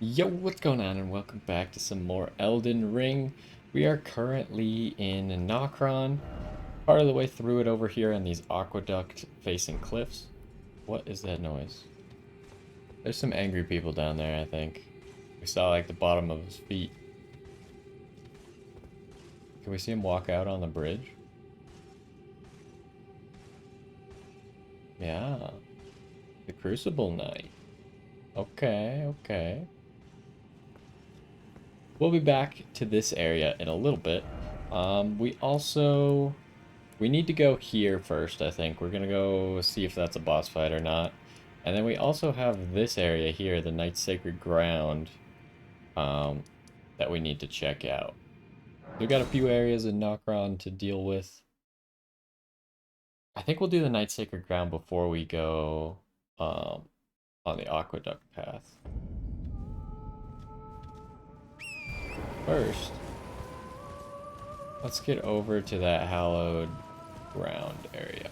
Yo, what's going on, and welcome back to some more Elden Ring. We are currently in Nokron, part of the way through it over here on these aqueduct facing cliffs. What is that noise? There's some angry people down there, I think. We saw like the bottom of his feet. Can we see him walk out on the bridge? Yeah. The Crucible Knight. Okay. We'll be back to this area in a little bit. We need to go here first, I think. We're gonna go see if that's a boss fight or not. And then we also have this area here, the Night's Sacred Ground, that we need to check out. We've got a few areas in Nokron to deal with. I think we'll do the Night's Sacred Ground before we go on the Aqueduct path. First, let's get over to that hallowed ground area.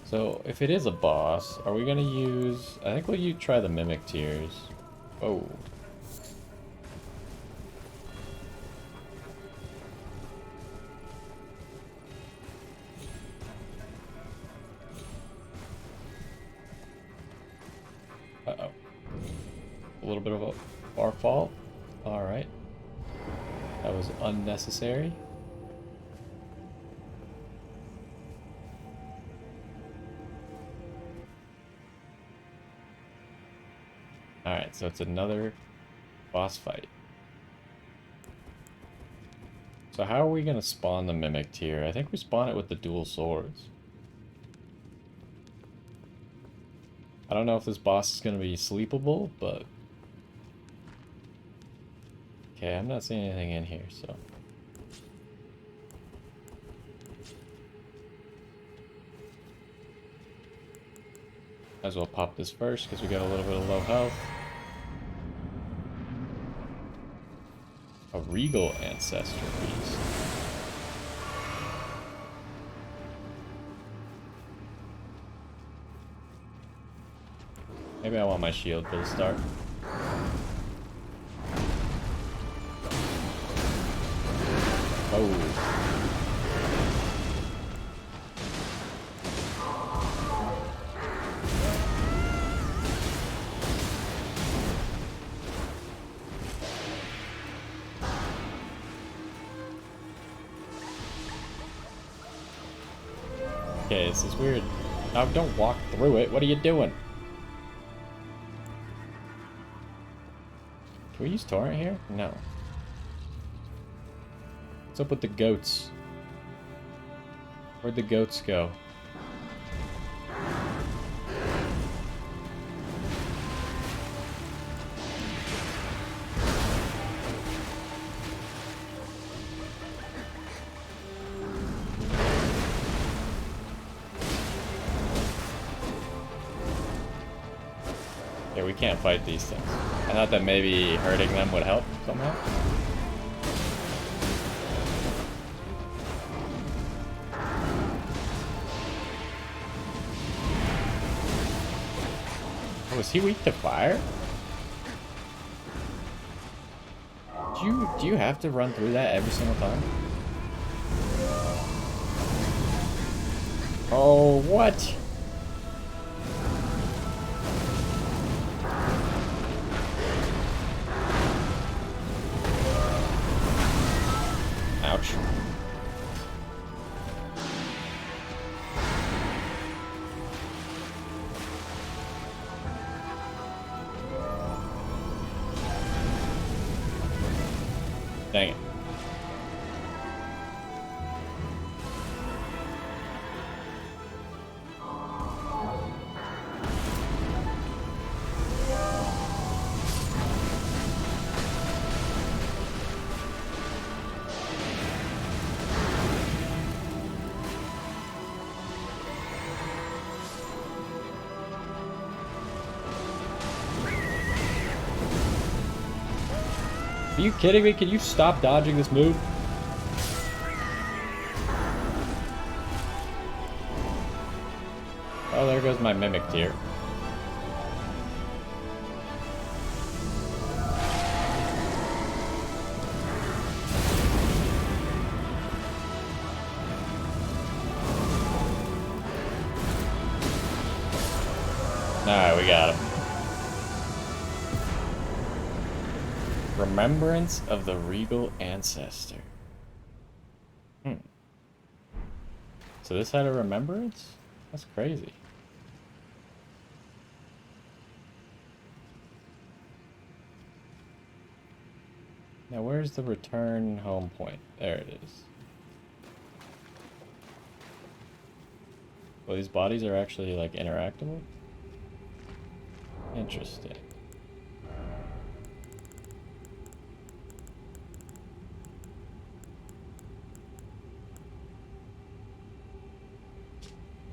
So, if it is a boss, are we gonna use... I think we'll try the Mimic Tears. Oh. Uh-oh. A little bit of a far fall. Alright. That was unnecessary. Alright, so it's another boss fight. So how are we going to spawn the Mimic Tear? I think we spawn it with the dual swords. I don't know if this boss is going to be sleepable, but... Okay, I'm not seeing anything in here, so... Might as well pop this first, because we got a little bit of low health. A Regal Ancestor piece. Maybe I want my shield for the start. Oh. Okay, this is weird. Now don't walk through it. What are you doing? Can we use torrent here? No. What's up with the goats? Where'd the goats go? Yeah, we can't fight these things. I thought that maybe hurting them would help somehow. Oh, is he weak to fire? Do you have to run through that every single time? Oh, what? Ouch. Dang it. Are you kidding me? Can you stop dodging this move? Oh, there goes my mimic tier. Alright, we got him. Remembrance of the Regal Ancestor. So this had a remembrance? That's crazy. Now where's the return home point? There it is. Well, these bodies are actually like interactable? Interesting.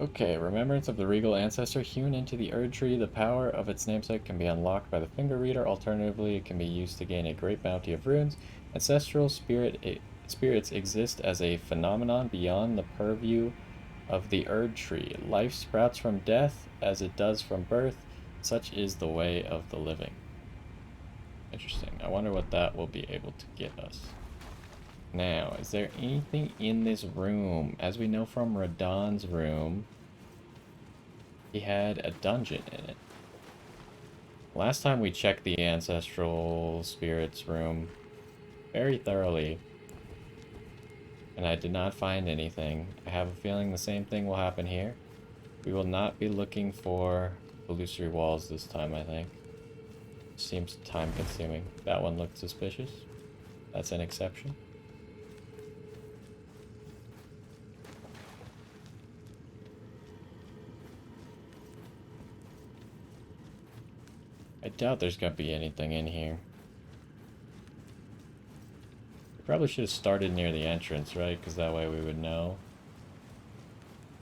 Okay, remembrance of the regal ancestor hewn into the Erd tree. The power of its namesake can be unlocked by the finger reader. Alternatively, it can be used to gain a great bounty of runes. Ancestral spirits exist as a phenomenon beyond the purview of the Erd tree. Life sprouts from death as it does from birth. Such is the way of the living. Interesting. I wonder what that will be able to get us. Now, is there anything in this room? As we know from Radahn's room, he had a dungeon in it. Last time we checked the Ancestral Spirits room very thoroughly, and I did not find anything. I have a feeling the same thing will happen here. We will not be looking for illusory walls this time, I think. Seems time-consuming. That one looked suspicious. That's an exception. I doubt there's gonna be anything in here. We probably should have started near the entrance, right? Because that way we would know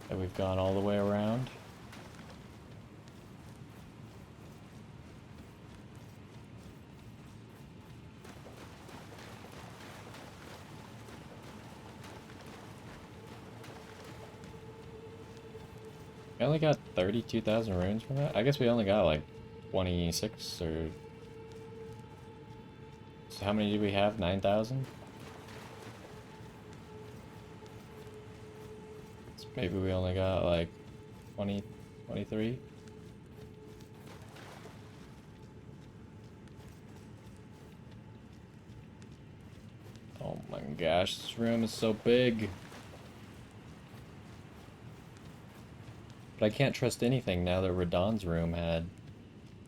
that we've gone all the way around. We only got 32,000 runes from that? I guess we only got like 26 or... So how many do we have? 9,000? So maybe we only got like 20, 23? Oh my gosh, this room is so big. But I can't trust anything now that Radahn's room had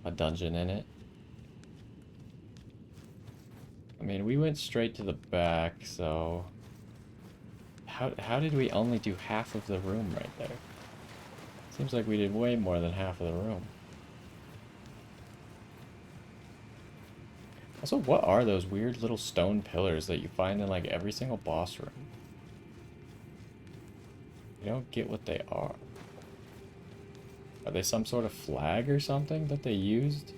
a dungeon in it. I mean, we went straight to the back, so... How did we only do half of the room right there? Seems like we did way more than half of the room. Also, what are those weird little stone pillars that you find in like every single boss room? I don't get what they are. Are they some sort of flag or something that they used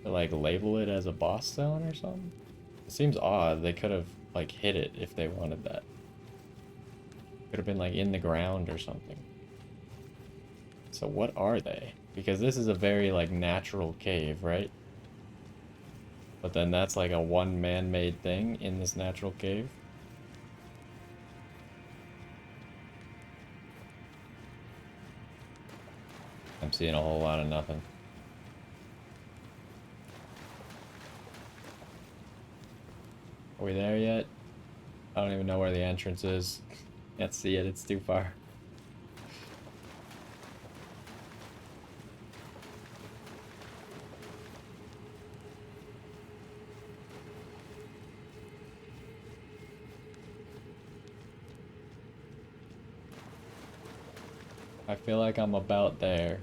to like label it as a boss zone or something? It seems odd. They could have like hit it if they wanted that. Could have been like in the ground or something. So what are they? Because this is a very like natural cave, right? But then that's like a one man-made thing in this natural cave. I'm seeing a whole lot of nothing. Are we there yet? I don't even know where the entrance is. Can't see it, it's too far. I feel like I'm about there.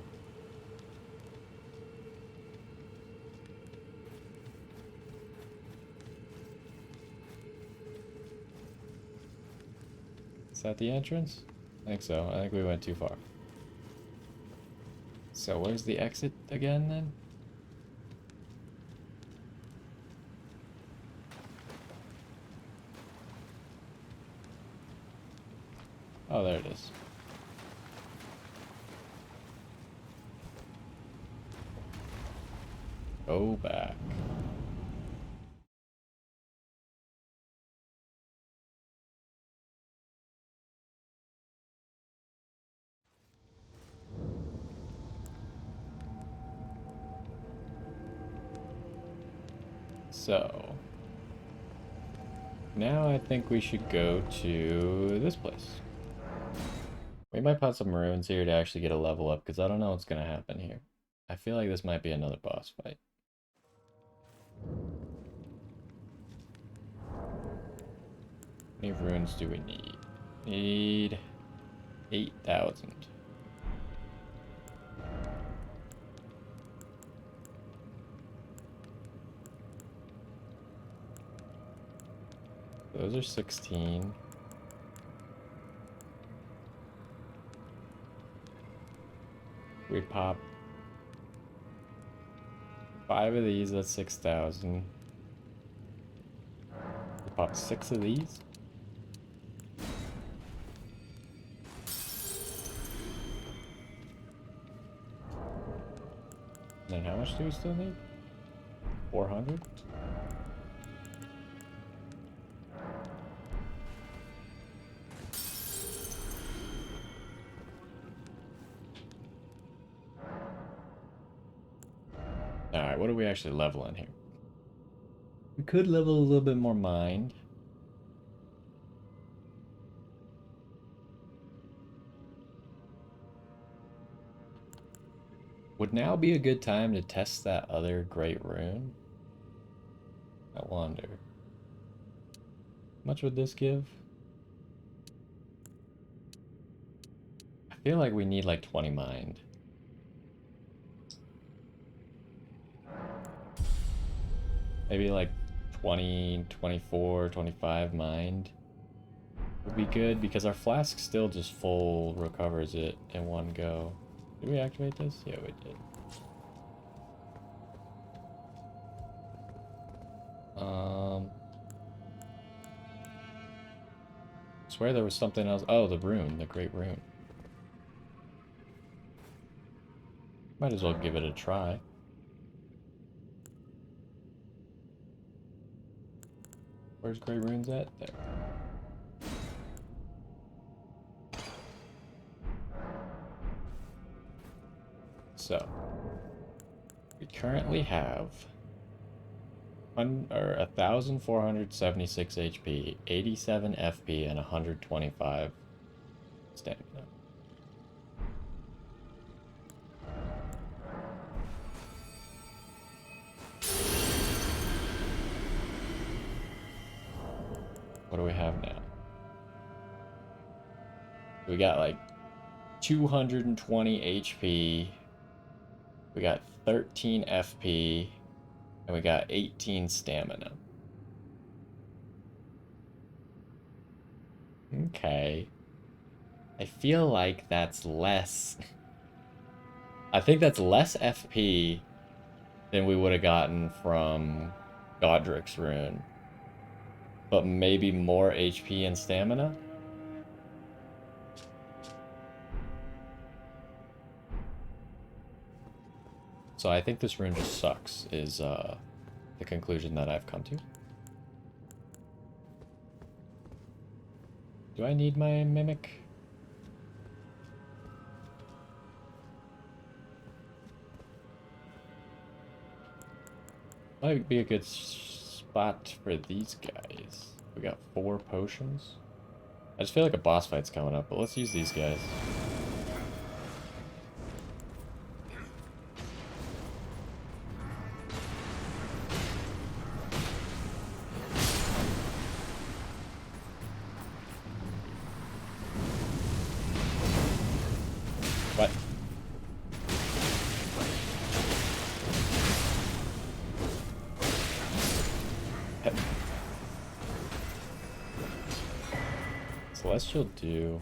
Is that the entrance? I think so. I think we went too far. So where's the exit again then? Oh, there it is. Go back. So, now I think we should go to this place. We might put some runes here to actually get a level up, because I don't know what's going to happen here. I feel like this might be another boss fight. How many runes do we need? Need 8,000. Those are 16. We pop 5 of these, that's 6,000. We pop 6 of these. And then how much do we still need? 400? Alright, what are we actually leveling here? We could level a little bit more mind. Would now be a good time to test that other great rune? I wonder. How much would this give? I feel like we need like 20 mind. Maybe like 20, 24, 25 mind would be good, because our flask still just full recovers it in one go. Did we activate this? Yeah, we did. I swear there was something else. Oh, the rune, the great rune. Might as well give it a try. Where's great runes at? There. So, we currently have 1,476 HP, 87 FP, and 125 stamina. What do we have now? We got like 220 HP. We got 13 FP. And we got 18 stamina. Okay. I feel like that's less. I think that's less FP than we would have gotten from Godric's rune. But maybe more HP and stamina? So I think this rune just sucks, is the conclusion that I've come to. Do I need my mimic? Might be a good spot for these guys. We got 4 potions. I just feel like a boss fight's coming up, but let's use these guys. What? Celestial Dew.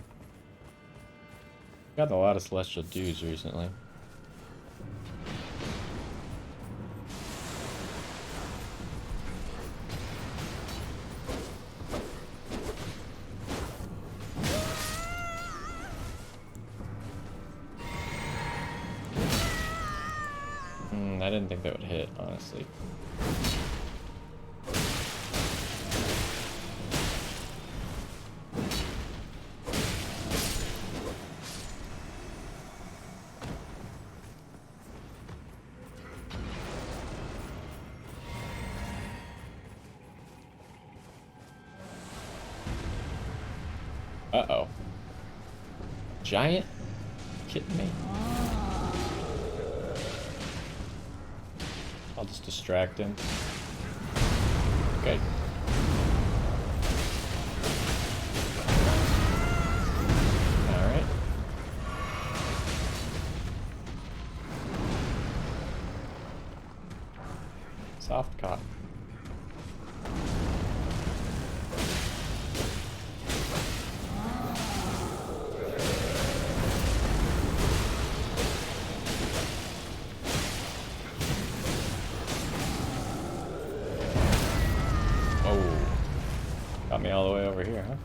Gotten a lot of Celestial Dews recently. I didn't think that would hit, honestly. Uh-oh. Giant? Kidding me? I'll just distract him. Okay. Alright. Soft cop. Got me all the way over here, huh?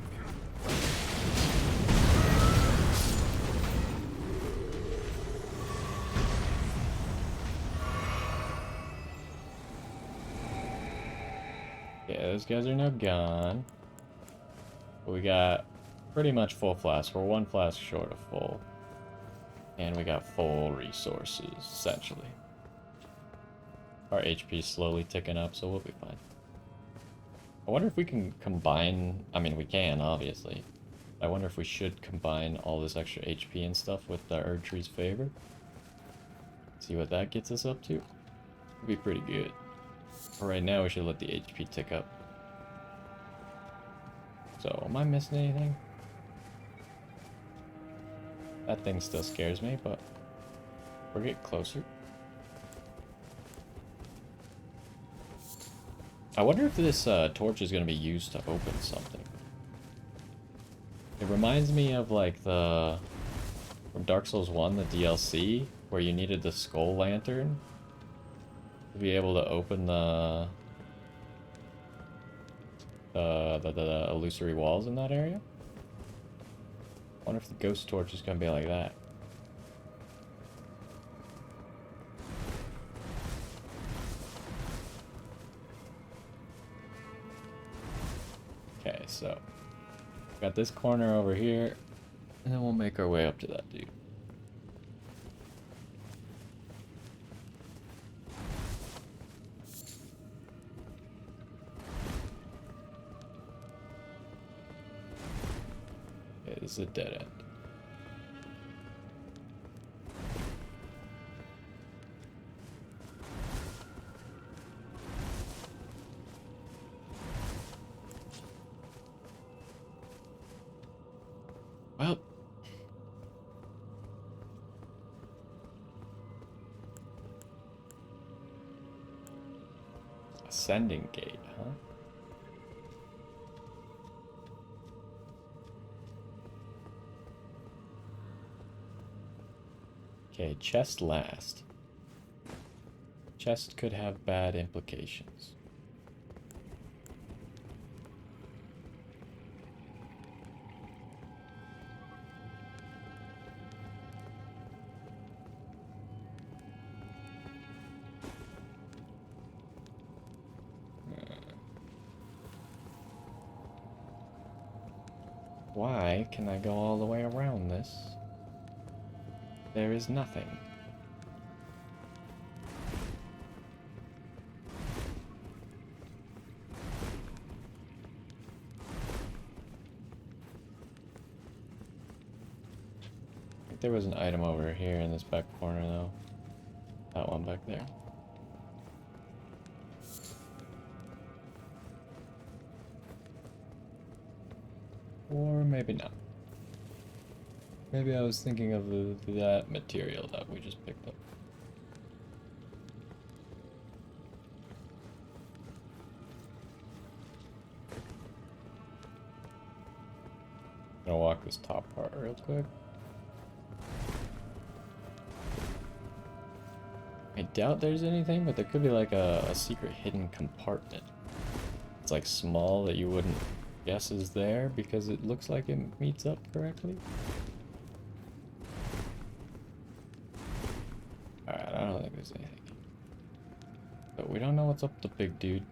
Yeah, those guys are now gone. But we got pretty much full flask. We're one flask short of full. And we got full resources, essentially. Our HP's slowly ticking up, so we'll be fine. I wonder if we can combine... I mean, we can, obviously. I wonder if we should combine all this extra HP and stuff with the Erdtree's favor. See what that gets us up to. Would be pretty good. For right now, we should let the HP tick up. So, am I missing anything? That thing still scares me, but we're getting closer. I wonder if this torch is going to be used to open something. It reminds me of like the... from Dark Souls 1, the DLC, where you needed the skull lantern to be able to open the illusory walls in that area. I wonder if the ghost torch is going to be like that. Okay, so got this corner over here, and then we'll make our way up to that dude. Okay, this is a dead end. Well, ascending gate, huh? Okay, chest last. Chest could have bad implications. Why can I go all the way around this? There is nothing. I think there was an item over here in this back corner though. That one back there. Or maybe not. Maybe I was thinking of that material that we just picked up. I'm gonna walk this top part real quick. I doubt there's anything, but there could be like a secret hidden compartment. It's like small that you wouldn't guess is there because it looks like it meets up correctly. Alright, I don't think there's anything. But we don't know what's up the big dude.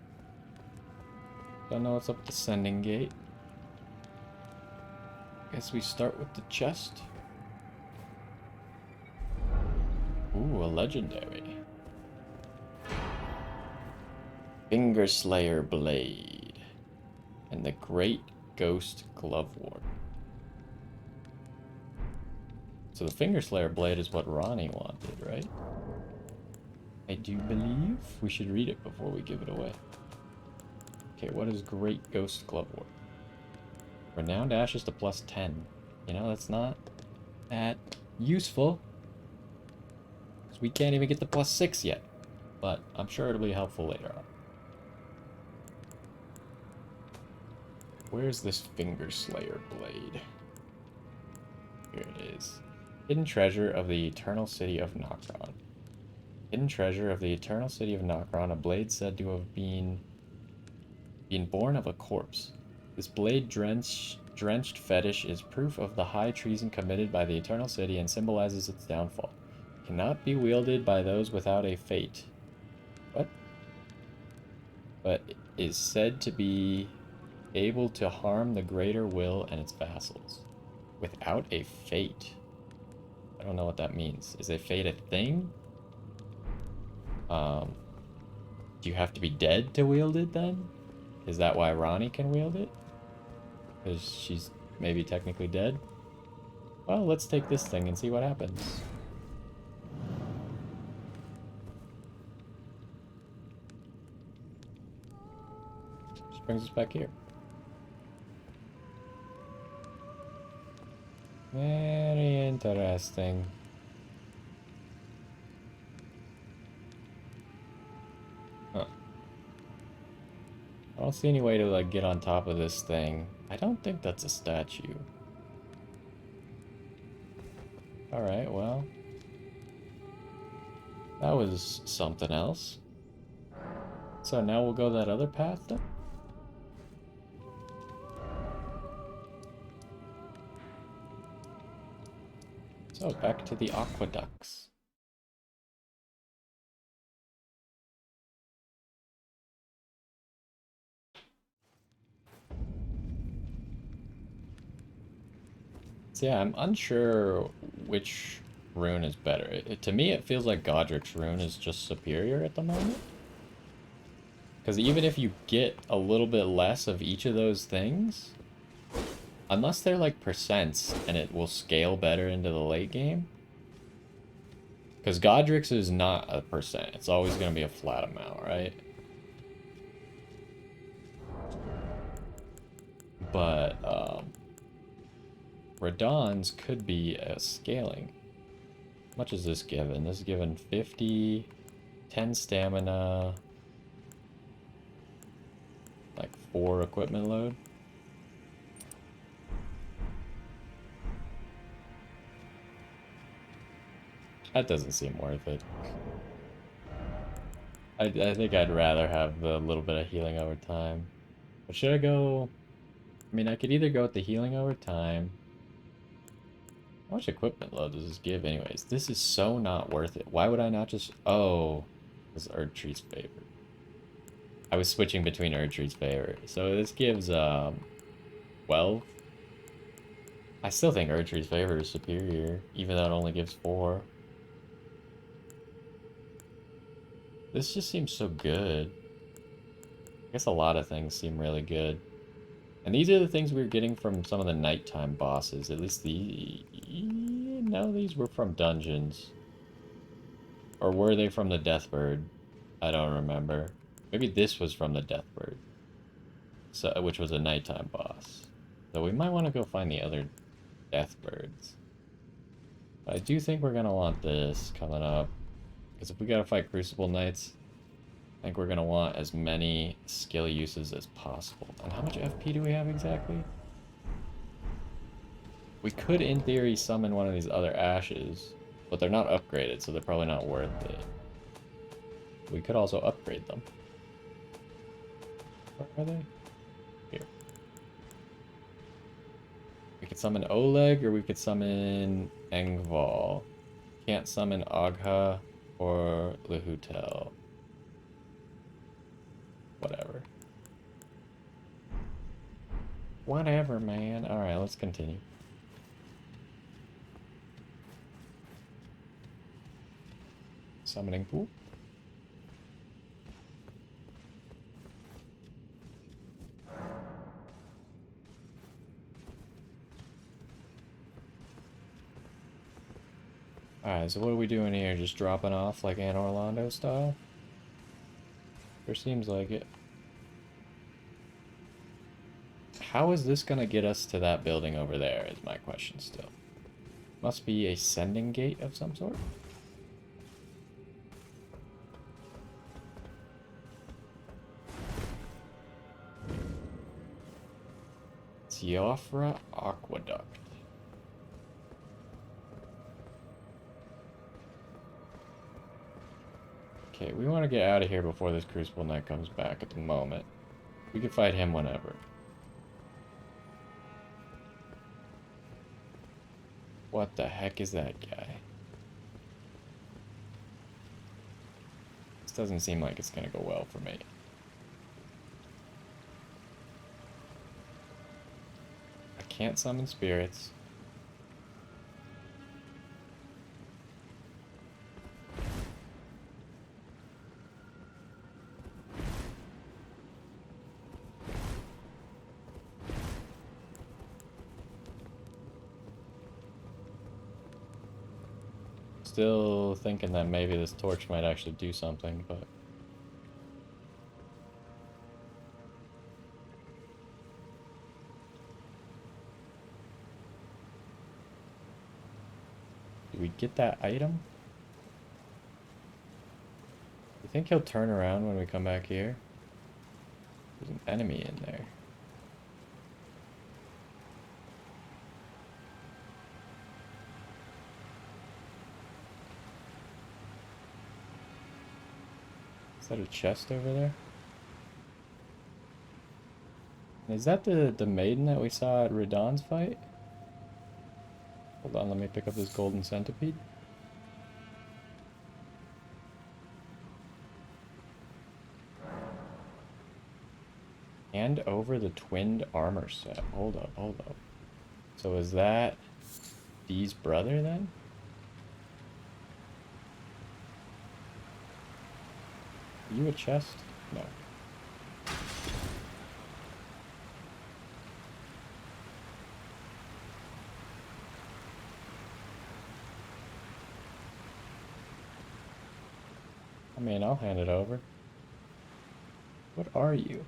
Don't know what's up the sending gate. Guess we start with the chest. Ooh, a legendary. Fingerslayer blade. And the Great Ghost Glovewort. So the Fingerslayer blade is what Ronnie wanted, right? I do believe we should read it before we give it away. Okay, what is Great Ghost Glovewort? Renowned Ashes to +10. You know, that's not that useful. Because we can't even get the +6 yet. But I'm sure it'll be helpful later on. Where's this Fingerslayer blade? Here it is. Hidden treasure of the Eternal City of Nokron. Hidden treasure of the Eternal City of Nokron, a blade said to have been born of a corpse. This blade-drenched fetish is proof of the high treason committed by the Eternal City and symbolizes its downfall. Cannot be wielded by those without a fate. What? But is said to be able to harm the greater will and its vassals. Without a fate. I don't know what that means. Is a fate a thing? Do you have to be dead to wield it then? Is that why Ronnie can wield it? Because she's maybe technically dead? Well, let's take this thing and see what happens. Just brings us back here. Very interesting. Huh. I don't see any way to, like, get on top of this thing. I don't think that's a statue. Alright, well. That was something else. So now we'll go that other path then? So back to the aqueducts. So yeah, I'm unsure which rune is better. To me, it feels like Godric's rune is just superior at the moment. Because even if you get a little bit less of each of those things, unless they're like percents and it will scale better into the late game. Because Godric's is not a percent. It's always going to be a flat amount, right? But Radahn's could be a scaling. How much is this given? This is given 50, 10 stamina, like 4 equipment load. That doesn't seem worth it. I think I'd rather have the little bit of healing over time. But should I go... I mean, I could either go with the healing over time. How much equipment load does this give anyways? This is so not worth it. Why would I not just... Oh, this is Erdtree's favor. I was switching between Erdtree's favor. So this gives 12. I still think Erdtree's favor is superior, even though it only gives 4. This just seems so good. I guess a lot of things seem really good. And these are the things we were getting from some of the nighttime bosses. At least the... No, these were from dungeons. Or were they from the Deathbird? I don't remember. Maybe this was from the Deathbird. So, which was a nighttime boss. So we might want to go find the other Deathbirds. But I do think we're going to want this coming up. Because if we gotta fight Crucible Knights, I think we're gonna want as many skill uses as possible. And how much FP do we have exactly? We could, in theory, summon one of these other ashes, but they're not upgraded, so they're probably not worth it. We could also upgrade them. Where are they? Here. We could summon Oleg, or we could summon Engval. Can't summon Agha or Lehutel. Whatever. Whatever, man. Alright, let's continue. Summoning pool. Alright, so what are we doing here? Just dropping off like Anne Orlando style? Sure seems like it. How is this gonna get us to that building over there is my question still. Must be a sending gate of some sort? Siofra Aqueduct. Okay, we want to get out of here before this Crucible Knight comes back at the moment. We can fight him whenever. What the heck is that guy? This doesn't seem like it's gonna go well for me. I can't summon spirits. Still thinking that maybe this torch might actually do something, but... Did we get that item? You think he'll turn around when we come back here? There's an enemy in there. Is that a chest over there? Is that the maiden that we saw at Radahn's fight? Hold on, let me pick up this golden centipede. Hand over the twinned armor set. Hold up, hold up. So is that Dee's brother then? Are you a chest? No. I mean, I'll hand it over. What are you?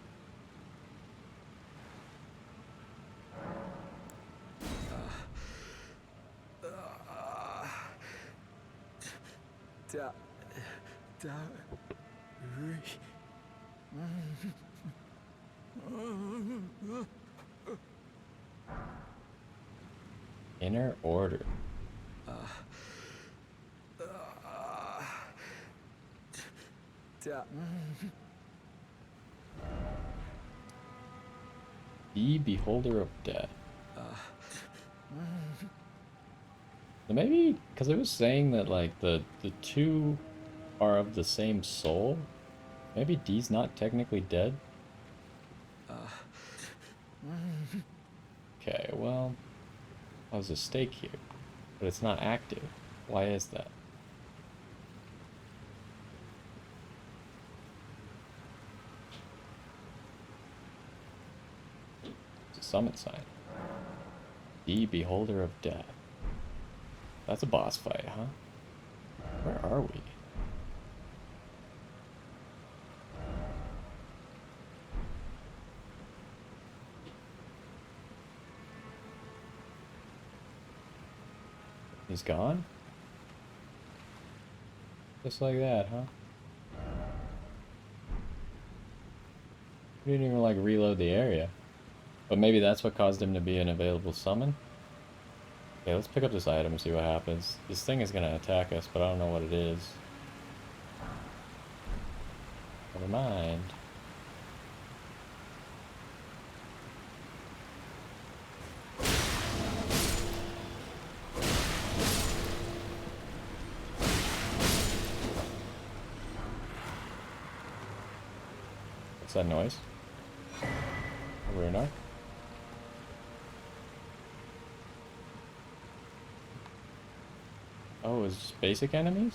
Inner Order. The Beholder of Death. Maybe because it was saying that like the two are of the same soul. Maybe Dee's not technically dead. Okay, well, there's a stake here, but it's not active. Why is that? It's a summit sign. The Beholder of Death. That's a boss fight, huh? Where are we? He's gone? Just like that, huh? We didn't even like reload the area. But maybe that's what caused him to be an available summon? Okay, let's pick up this item and see what happens. This thing is gonna attack us, but I don't know what it is. Never mind. What's that noise? A Runar? Oh, is just basic enemies?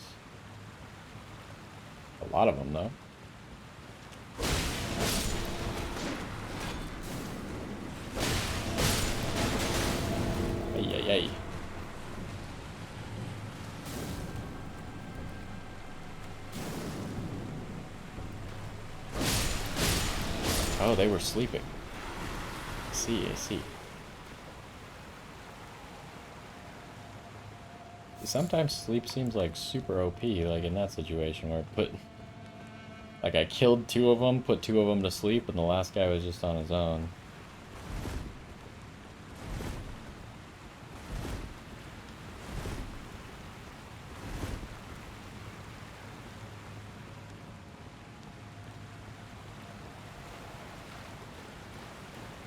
A lot of them, though. Ay, ay, ay. Oh, they were sleeping. I see, I see. Sometimes sleep seems like super OP, like in that situation where like I killed 2 of them, put 2 of them to sleep, and the last guy was just on his own.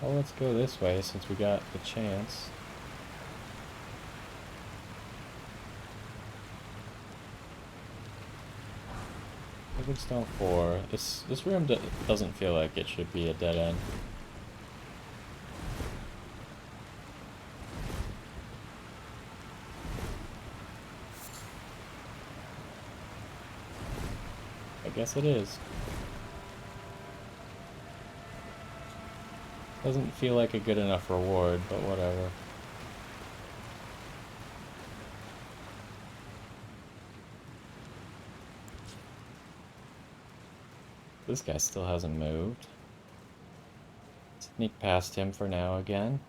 Well, let's go this way since we got the chance. Livingstone 4. This room doesn't feel like it should be a dead end. I guess it is. Doesn't feel like a good enough reward, but whatever. This guy still hasn't moved. Sneak past him for now again.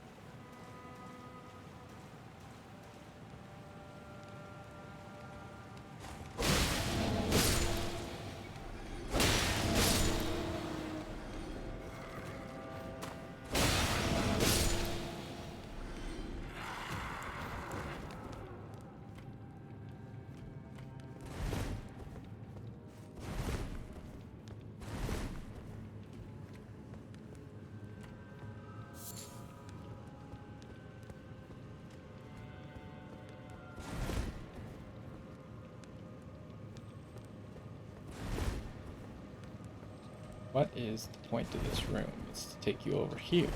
What is the point of this room? It's to take you over here.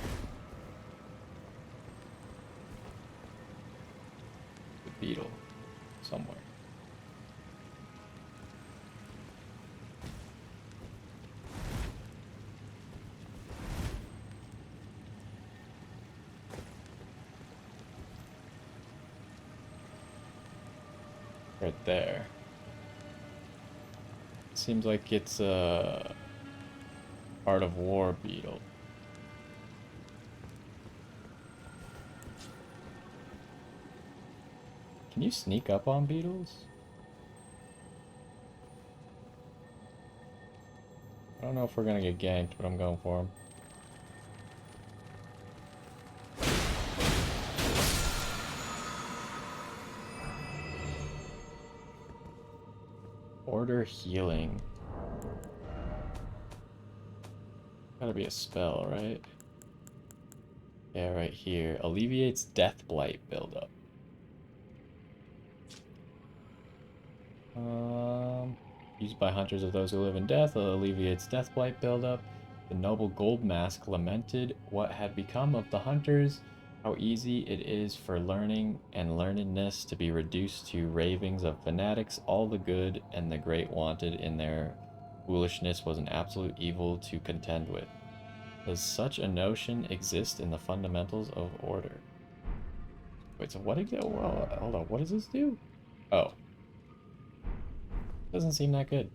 The beetle. Somewhere. Right there. Seems like it's a Art of War beetle. Can you sneak up on beetles? I don't know if we're gonna get ganked, but I'm going for them. Order healing. Gotta be a spell, right? Yeah, right here. Alleviates death blight buildup. Used by hunters of those who live in death, alleviates death blight buildup. The noble gold mask lamented what had become of the hunters, how easy it is for learning and learnedness to be reduced to ravings of fanatics. All the good and the great wanted in their foolishness was an absolute evil to contend with. Does such a notion exist in the fundamentals of order? Wait, so what exactly? Well, hold on, what does this do? Oh. Doesn't seem that good.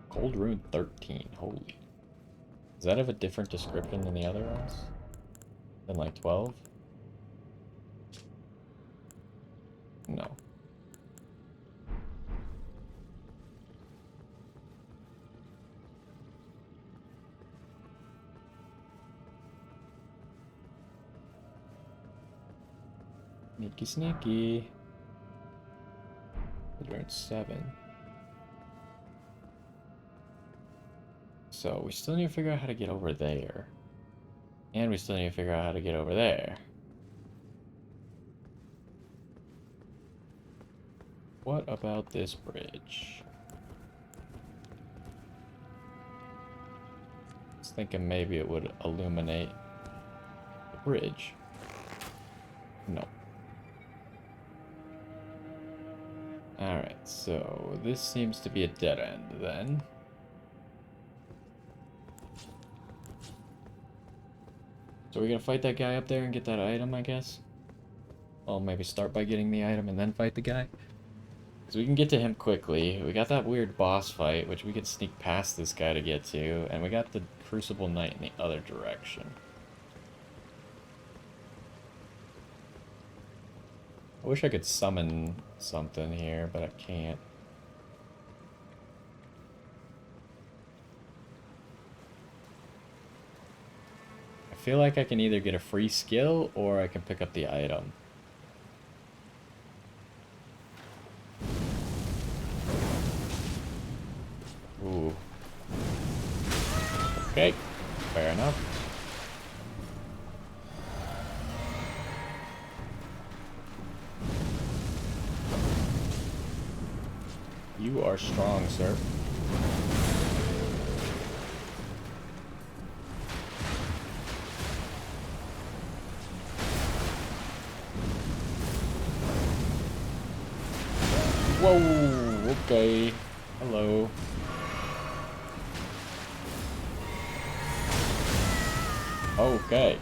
Cold Rune 13. Holy. Is that of a different description than the other ones? Than like 12? No. Sneaky, sneaky. We're at 7. So we still need to figure out how to get over there. And we still need to figure out how to get over there. What about this bridge? I was thinking maybe it would illuminate the bridge. No. Alright, so this seems to be a dead end then. So we're gonna fight that guy up there and get that item, I guess? Well, maybe start by getting the item and then fight the guy? Because we can get to him quickly. We got that weird boss fight, which we could sneak past this guy to get to. And we got the Crucible Knight in the other direction. I wish I could summon something here, but I can't. I feel like I can either get a free skill or I can pick up the item. Ooh. Okay, fair enough. You are strong, sir. Whoa, okay. Hello. Okay.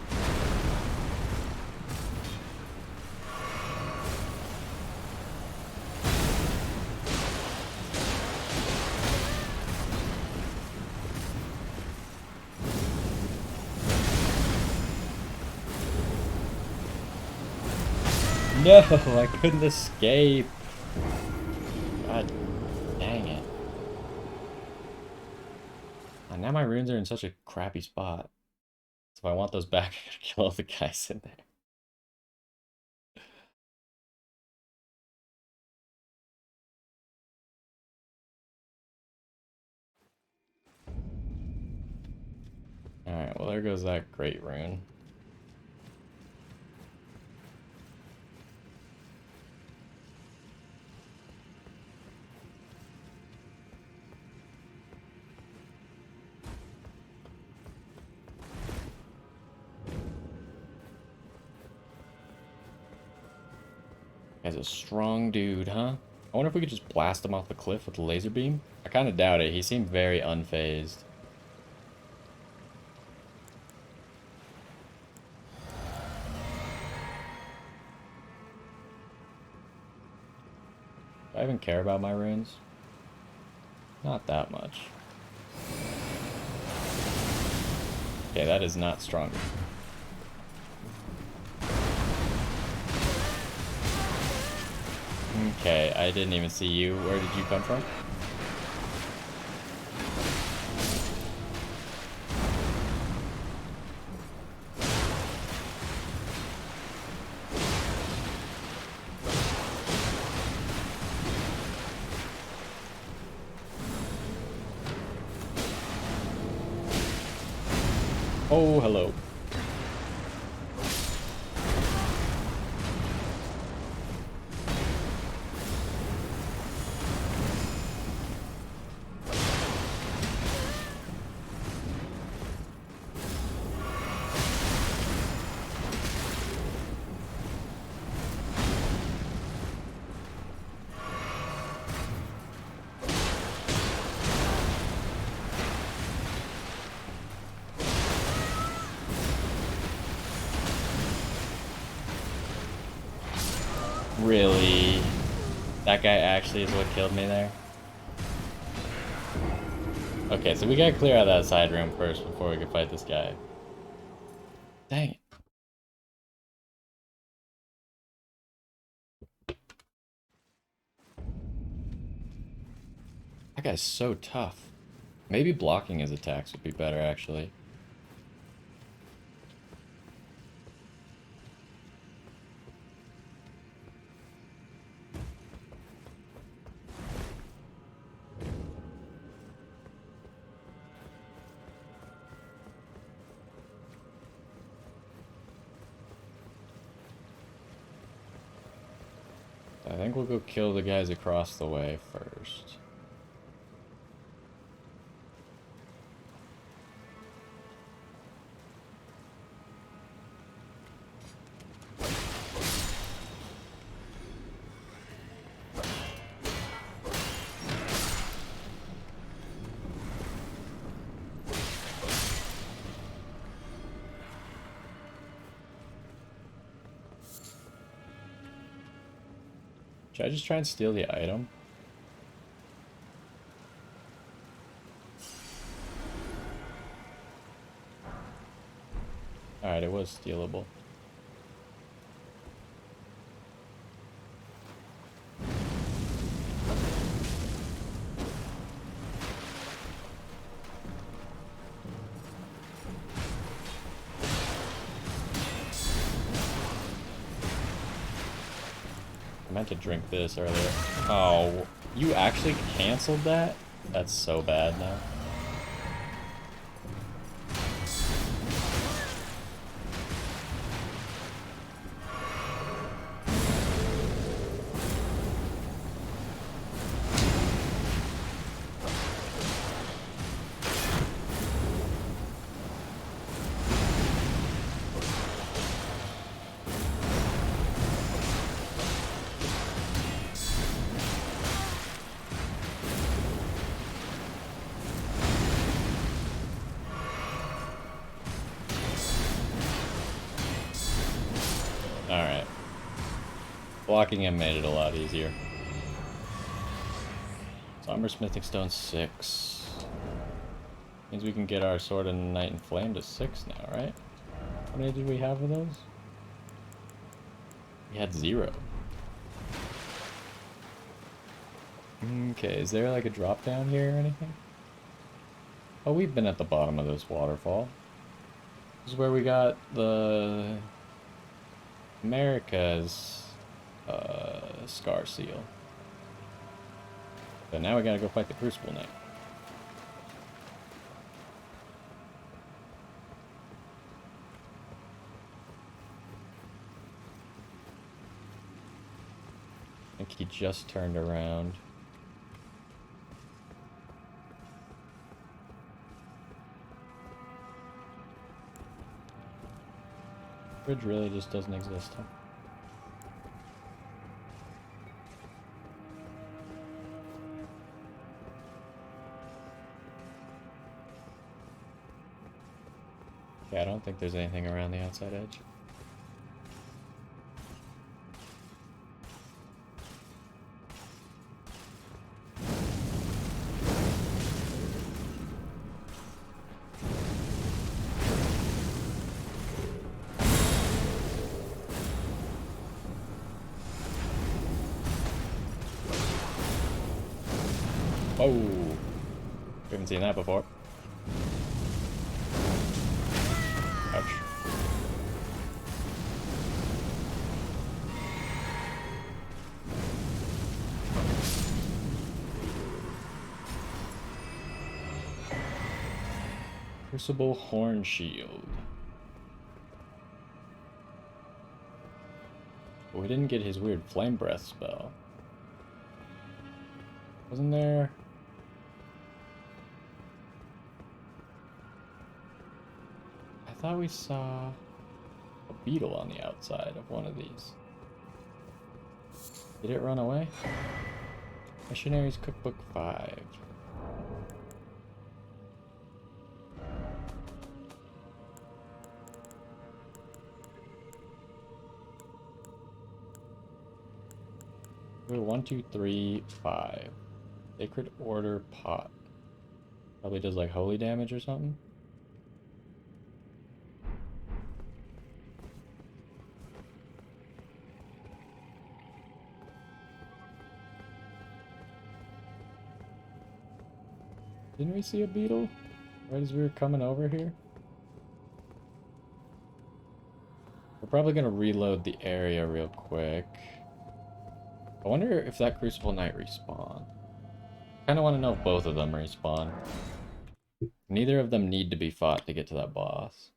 No, I couldn't escape. God dang it. And now my runes are in such a crappy spot. So if I want those back, I gotta kill all the guys in there. Alright, well there goes that great rune. Guy's a strong dude, huh? I wonder if we could just blast him off the cliff with a laser beam? I kind of doubt it. He seemed very unfazed. Do I even care about my runes? Not that much. Okay, that is not strong. Okay, I didn't even see you. Where did you come from? Oh, hello. Really? That guy actually is what killed me there? Okay, so we gotta clear out that side room first before we can fight this guy. Dang it. That guy's so tough. Maybe blocking his attacks would be better, actually. I think we'll go kill the guys across the way first. Should I just try and steal the item? Alright, it was stealable. I meant to drink this earlier. Oh, you actually canceled that? That's so bad now. Alright. Blocking him made it a lot easier. Somber Smithing Stone 6. Means we can get our Sword of Night and Flame to 6 now, right? How many did we have of those? We had 0. Okay, is there like a drop down here or anything? Oh, we've been at the bottom of this waterfall. This is where we got the America's Scar Seal. But now we gotta go fight the Crucible Knight. I think he just turned around. Bridge really just doesn't exist, huh? Yeah, I don't think there's anything around the outside edge. Whoa! We haven't seen that before. Ouch. Crucible Horn Shield. But we didn't get his weird Flame Breath spell. Wasn't there? I thought we saw a beetle on the outside of one of these. Did it run away? Missionaries Cookbook 5. We're 1, 2, 3, 5. Sacred Order Pot. Probably does like holy damage or something. Didn't we see a beetle right as we were coming over here? We're probably gonna reload the area real quick. I wonder if that Crucible Knight respawn. Kinda wanna know if both of them respawn. Neither of them need to be fought to get to that boss.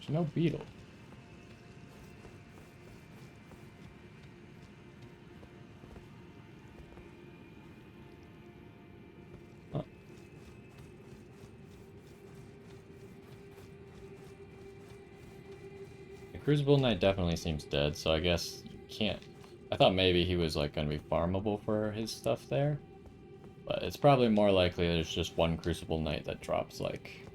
There's no beetle. Huh. The Crucible Knight definitely seems dead, so I guess you can't... I thought maybe he was like going to be farmable for his stuff there. But it's probably more likely there's just one Crucible Knight that drops like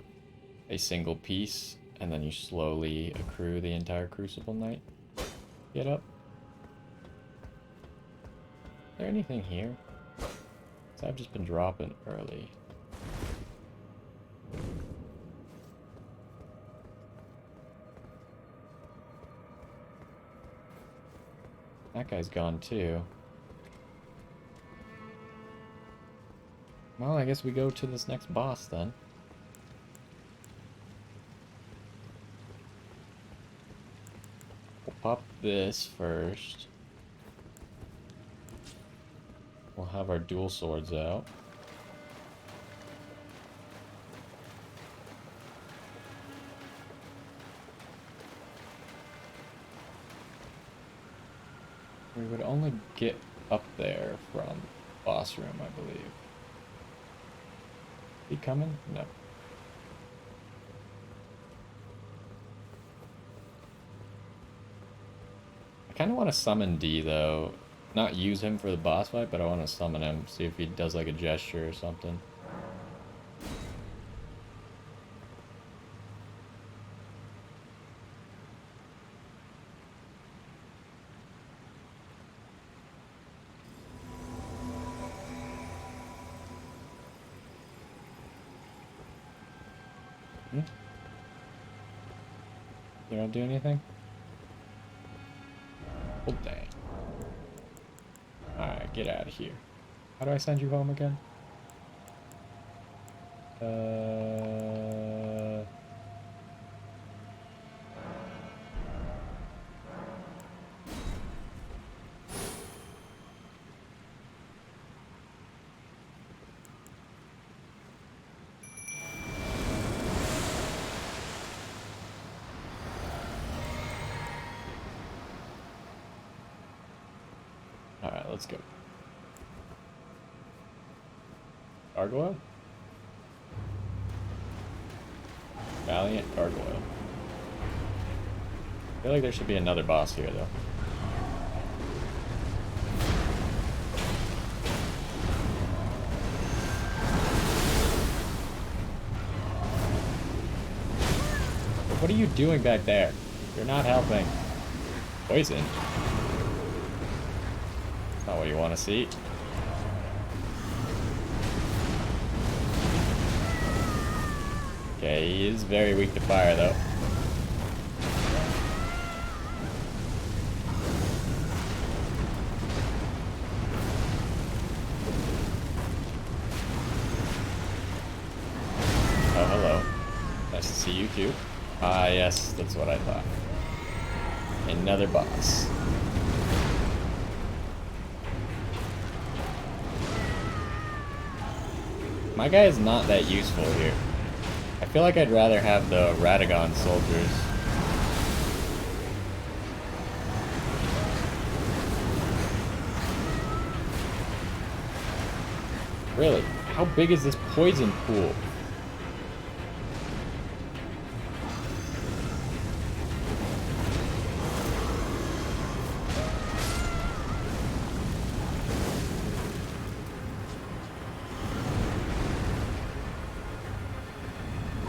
a single piece, and then you slowly accrue the entire Crucible Knight. Get up. Is there anything here? 'Cause I've just been dropping early. That guy's gone too. Well, I guess we go to this next boss then. We'll pop this first. We'll have our dual swords out. We would only get up there from boss room, I believe. He coming? No. I kind of want to summon D, though. Not use him for the boss fight, but I want to summon him, see if he does like a gesture or something. You don't do anything? Oh, dang. Alright, get out of here. How do I send you home again? Alright, let's go. Gargoyle? Valiant Gargoyle. I feel like there should be another boss here, though. What are you doing back there? You're not helping. Poison. That's not what you want to see. Okay, he is very weak to fire, though. Oh, hello. Nice to see you, too. Ah, yes, that's what I thought. Another boss. My guy is not that useful here. I feel like I'd rather have the Radagon soldiers. Really? How big is this poison pool?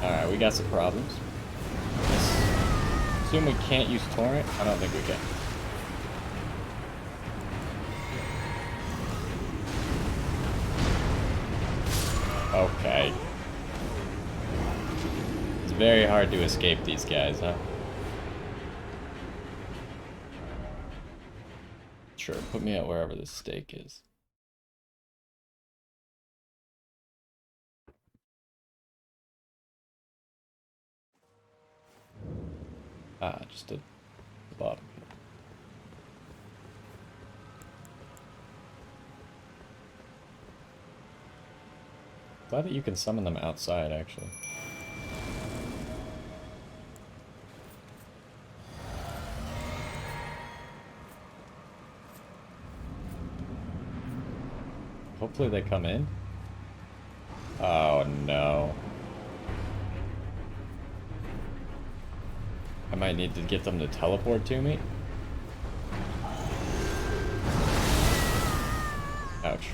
Alright, we got some problems. Assume we can't use Torrent? I don't think we can. Okay. It's very hard to escape these guys, huh? Sure, put me at wherever the stake is. Ah, just at the bottom. Glad that you can summon them outside, actually. hopefully they come in. Oh no. I might need to get them to teleport to me. Ouch.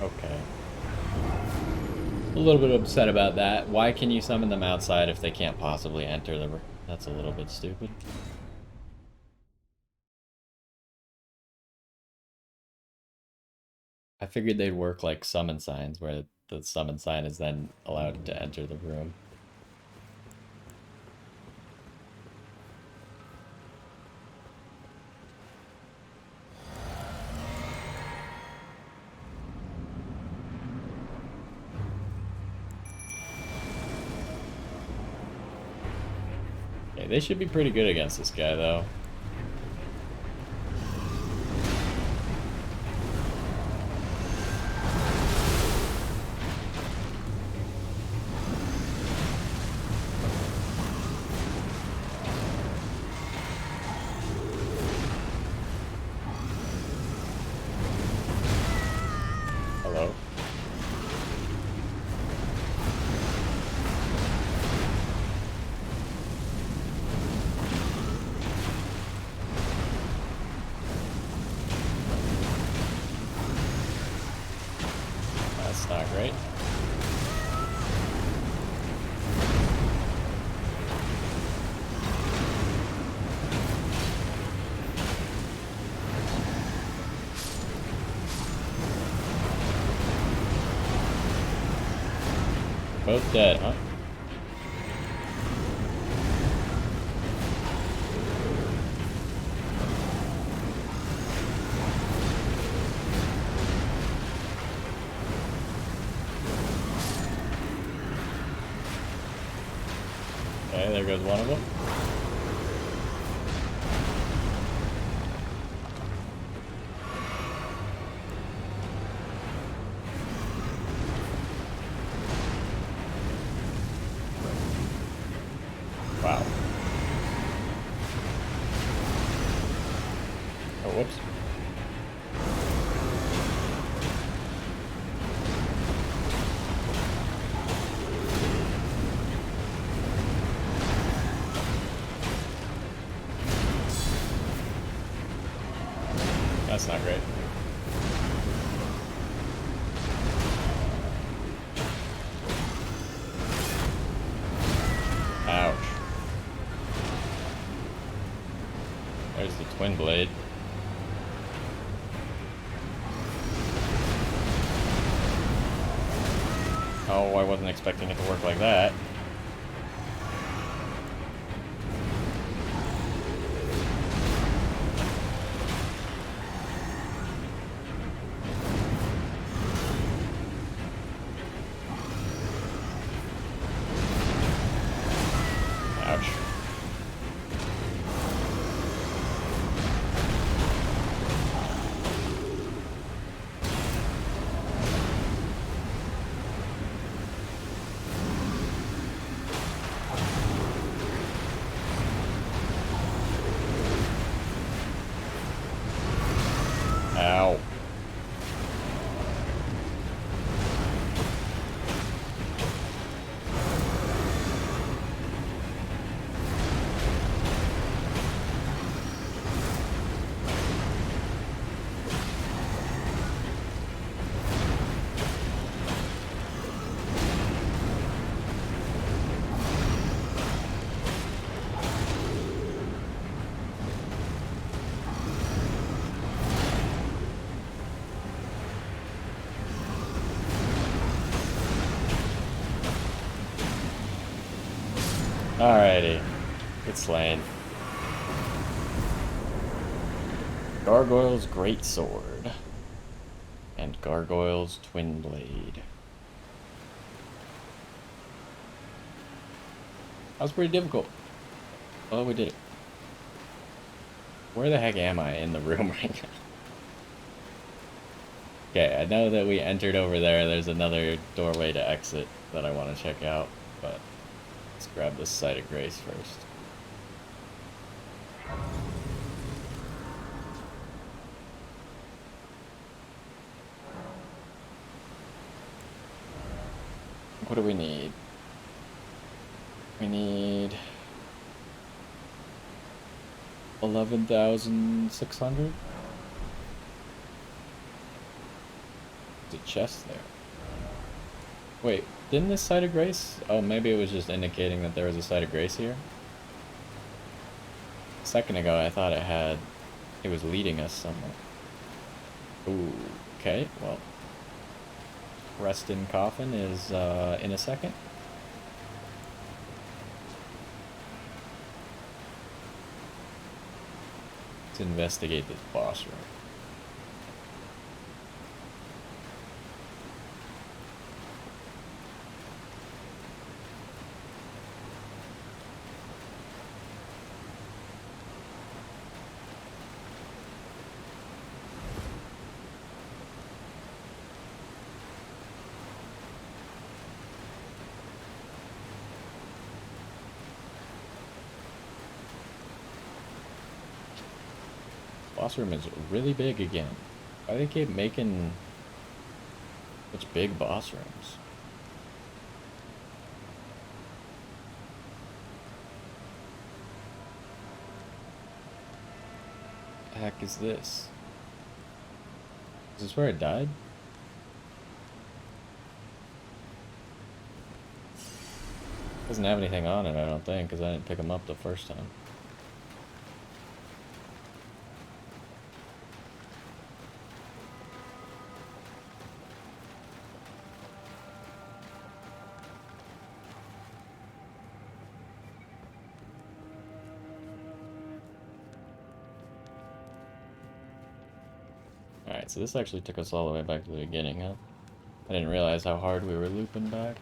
Okay. A little bit upset about that. Why can you summon them outside if they can't possibly enter the room? That's a little bit stupid. I figured they'd work like summon signs, where the summon sign is then allowed to enter the room. Okay, they should be pretty good against this guy, though. Hello? That's not great. Both dead, huh? Okay, there goes one of them. Wow. Oh, whoops. That's not great. Ouch. There's the twin blade. Oh, I wasn't expecting it to work like that. Ouch. Ow. Alrighty. Good slain. Gargoyle's Great Sword. And Gargoyle's Twin Blade. That was pretty difficult. Oh, we did it. Where the heck am I in the room right now? Okay, I know that we entered over there. There's another doorway to exit that I want to check out, but Let's grab this Site of Grace first. What do we need? We need 11,600. There's a chest there. Wait, didn't this Site of Grace? Oh, maybe it was just indicating that there was a Site of Grace here. A second ago, I thought it was leading us somewhere. Ooh, okay, well. Rest in Coffin is in a second. Let's investigate this boss room. Boss room is really big again. Why do they keep making such big boss rooms? The heck is this? Is this where it died? Doesn't have anything on it, I don't think, because I didn't pick them up the first time. Alright, so this actually took us all the way back to the beginning, huh? I didn't realize how hard we were looping back.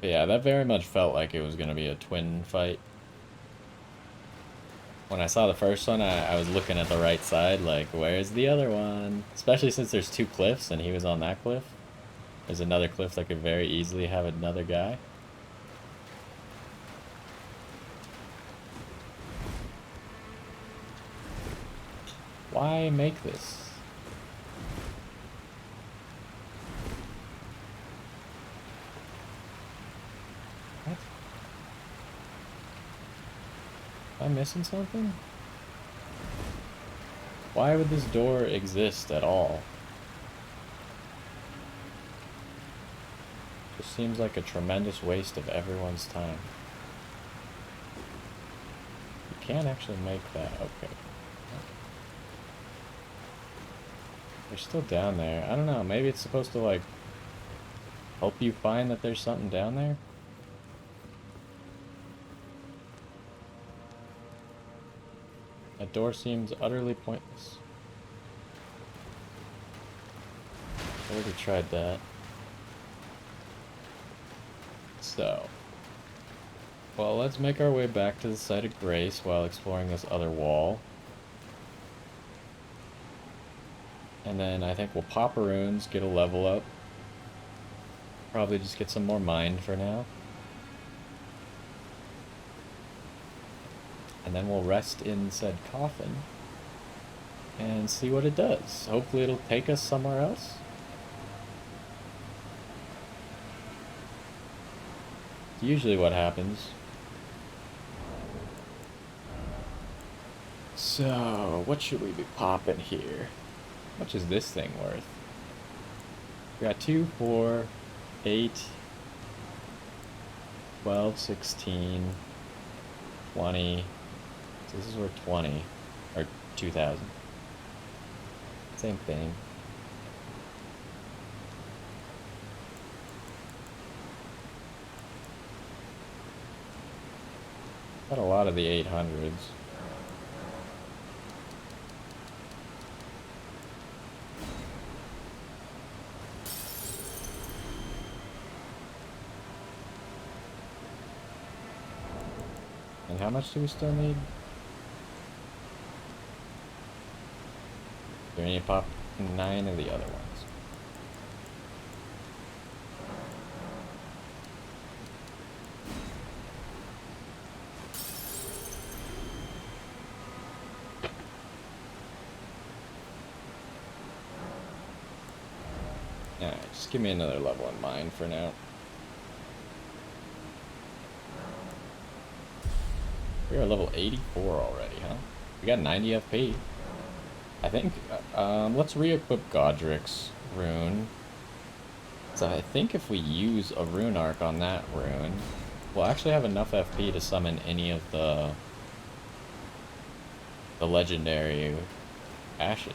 But yeah, that very much felt like it was going to be a twin fight. When I saw the first one, I was looking at the right side, like, where's the other one? Especially since there's two cliffs and he was on that cliff. There's another cliff that could very easily have another guy. Why make this? What? Am I missing something? Why would this door exist at all? Just seems like a tremendous waste of everyone's time. You can't actually make that. Okay. They're still down there. I don't know. Maybe it's supposed to, like, help you find that there's something down there? That door seems utterly pointless. I already tried that. So. Well, let's make our way back to the Site of Grace while exploring this other wall. And then I think we'll pop runes, get a level up. Probably just get some more mind for now. And then we'll rest in said coffin and see what it does. Hopefully it'll take us somewhere else. It's usually what happens. So, what should we be popping here? How much is this thing worth? We got 2, 4, 8, 12, 16, 20. So this is worth 20, or 2,000. Same thing. Got a lot of the 800s. And how much do we still need? Do we need to pop 9 of the other ones. Alright, just give me another level in mind for now. We are level 84 already, huh? We got 90 FP. I think, let's re-equip Godric's rune. So I think if we use a rune arc on that rune, we'll actually have enough FP to summon any of the legendary ashes.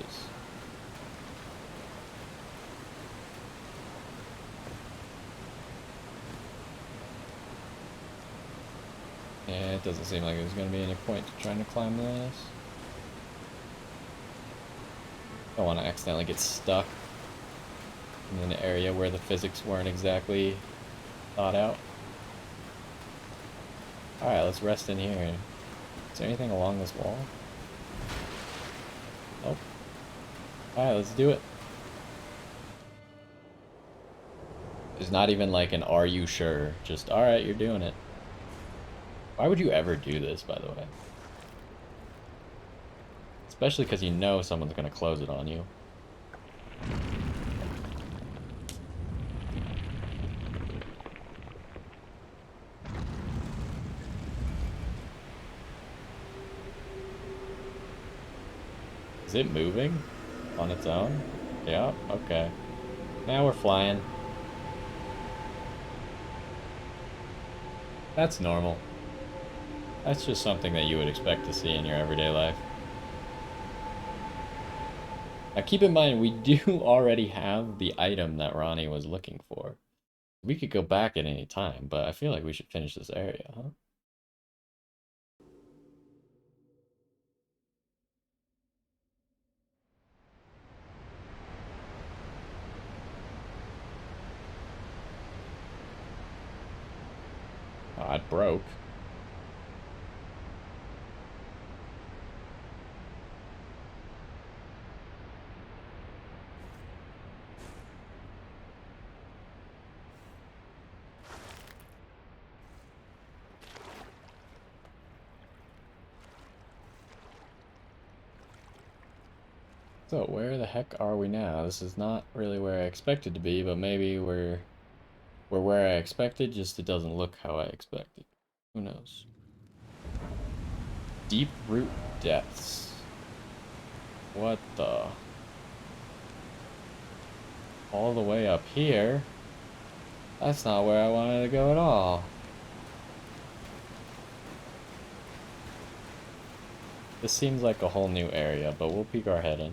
Yeah, it doesn't seem like there's going to be any point to trying to climb this. Don't want to accidentally get stuck in an area where the physics weren't exactly thought out. Alright, let's rest in here. Is there anything along this wall? Nope. Alright, let's do it. There's not even like an "are you sure?" Just, alright, you're doing it. Why would you ever do this, by the way? Especially because you know someone's going to close it on you. Is it moving on its own? Yeah, okay. Now we're flying. That's normal. That's just something that you would expect to see in your everyday life. Now keep in mind, we do already have the item that Ronnie was looking for. We could go back at any time, but I feel like we should finish this area, huh? Oh, it broke. So, where the heck are we now? This is not really where I expected to be, but maybe we're where I expected, just it doesn't look how I expected. Who knows? Deep root depths. What the? All the way up here? That's not where I wanted to go at all. This seems like a whole new area, but we'll peek our head in.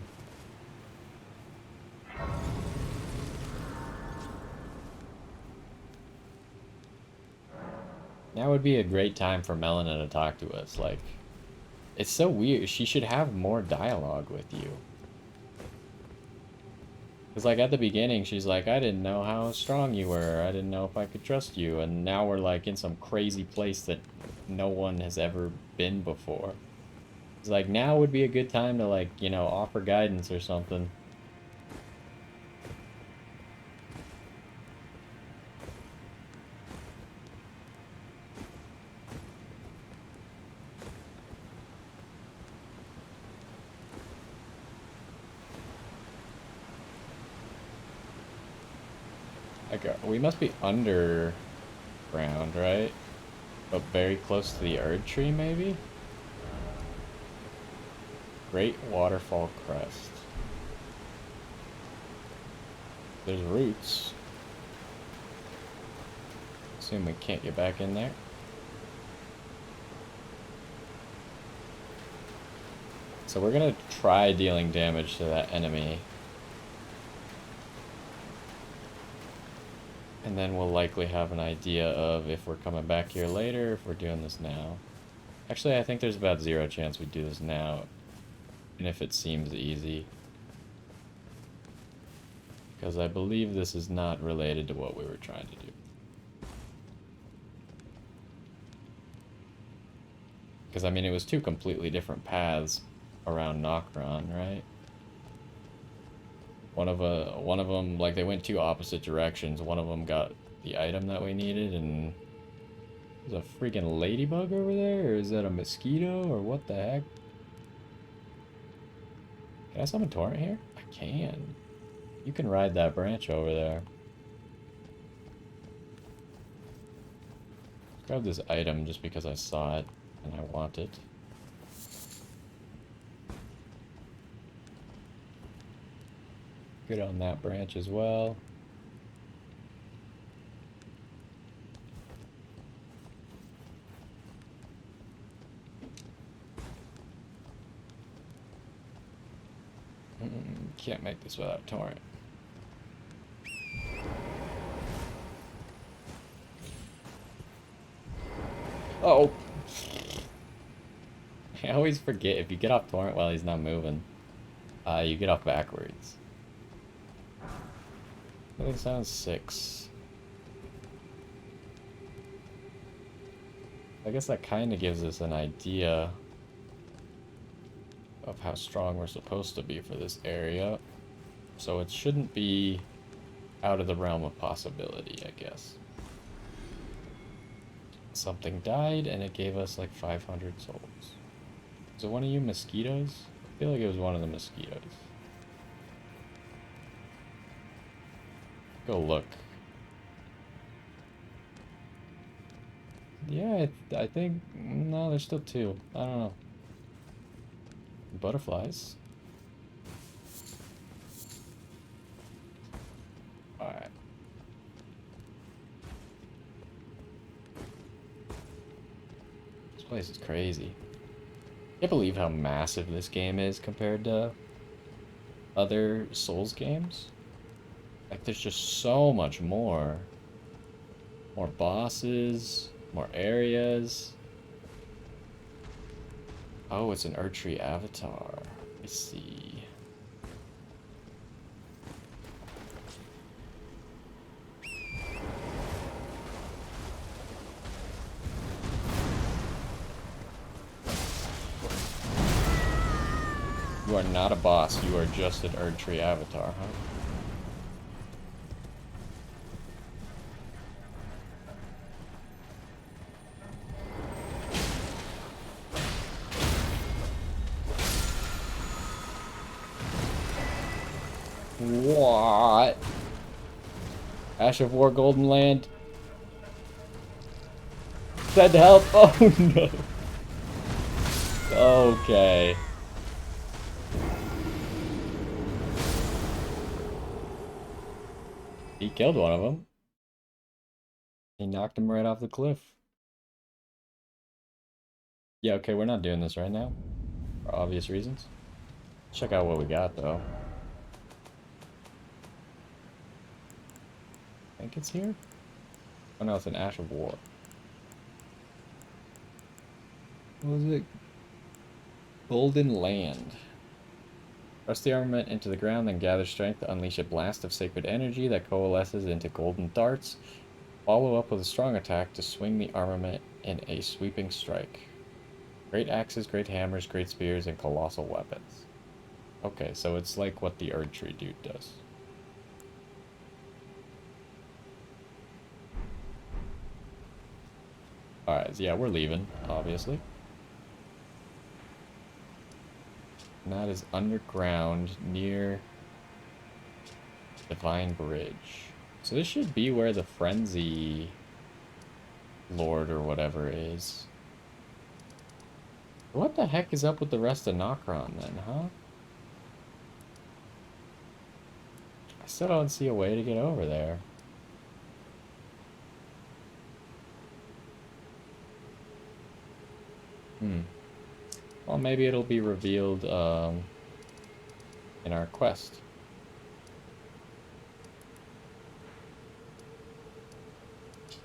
Now would be a great time for Melina to talk to us. Like, it's so weird. She should have more dialogue with you. Because, like, at the beginning, she's like, I didn't know how strong you were. I didn't know if I could trust you. And now we're, like, in some crazy place that no one has ever been before. It's like, now would be a good time to, like, you know, offer guidance or something. Like, we must be underground, right? But very close to the Erd Tree, maybe? Great Waterfall Crest. There's roots. Assume we can't get back in there. So we're gonna try dealing damage to that enemy. And then we'll likely have an idea of if we're coming back here later, if we're doing this now. Actually, I think there's about 0 chance we do this now. And if it seems easy. Because I believe this is not related to what we were trying to do. Because, I mean, it was 2 completely different paths around Nokron, right? One of them, like, they went two opposite directions. One of them got the item that we needed, and there's a freaking ladybug over there, or is that a mosquito, or what the heck? Can I summon Torrent here? I can. You can ride that branch over there. Grab this item just because I saw it and I want it. Good on that branch as well. Can't make this without Torrent. Oh! I always forget, if you get off Torrent while he's not moving, you get off backwards. I think sounds 6. I guess that kind of gives us an idea of how strong we're supposed to be for this area. So it shouldn't be out of the realm of possibility, I guess. Something died and it gave us like 500 souls. Is it one of you mosquitoes? I feel like it was one of the mosquitoes. Go look. Yeah, I think... No, there's still 2. I don't know. Butterflies. Alright. This place is crazy. I can't believe how massive this game is compared to other Souls games. Like, there's just so much more. More bosses, more areas. Oh, it's an Erdtree avatar. I see. You are not a boss, you are just an Erdtree avatar, huh? What? Ash of War Golden Land? Send help! Oh no! Okay. He killed one of them. He knocked him right off the cliff. Yeah, okay, we're not doing this right now. For obvious reasons. Check out what we got, though. I think it's here? Oh no, it's an Ash of War. What was it? Golden Land. Press the armament into the ground, then gather strength to unleash a blast of sacred energy that coalesces into golden darts. Follow up with a strong attack to swing the armament in a sweeping strike. Great axes, great hammers, great spears, and colossal weapons. Okay, so it's like what the Erdtree dude does. Alright, so yeah, we're leaving, obviously. And that is underground near Divine Bridge. So this should be where the Frenzy Lord or whatever is. What the heck is up with the rest of Nokron then, huh? I still don't see a way to get over there. Well, maybe it'll be revealed in our quest.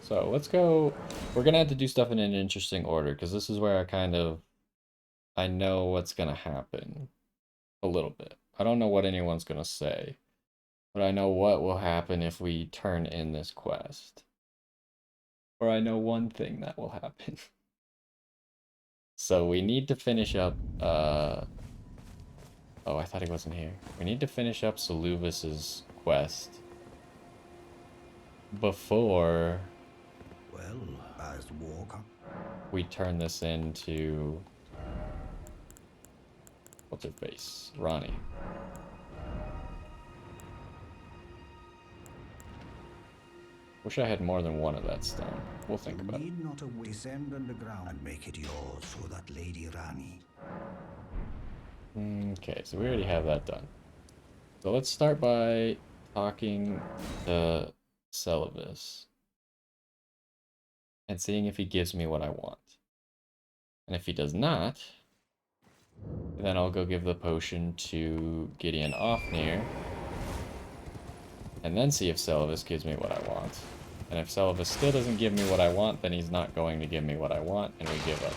So let's go. We're gonna have to do stuff in an interesting order because this is where I know what's gonna happen a little bit. I don't know what anyone's gonna say, but I know what will happen if we turn in this quest. Or I know one thing that will happen. So we need to finish up Oh, I thought he wasn't here. We need to finish up Saluvis's quest before Well, as the walker. we turn this into... What's her face? Ronnie. Wish I had more than one of that stone. We'll think You about it. need not descend underground and make it yours for that Lady Rani. Okay, so we already have that done. So let's start by talking to Celavis and seeing if he gives me what I want. And if he does not, then I'll go give the potion to Gideon Ofnir and then see if Celavis gives me what I want. And if Celavis still doesn't give me what I want, then he's not going to give me what I want, and we give up.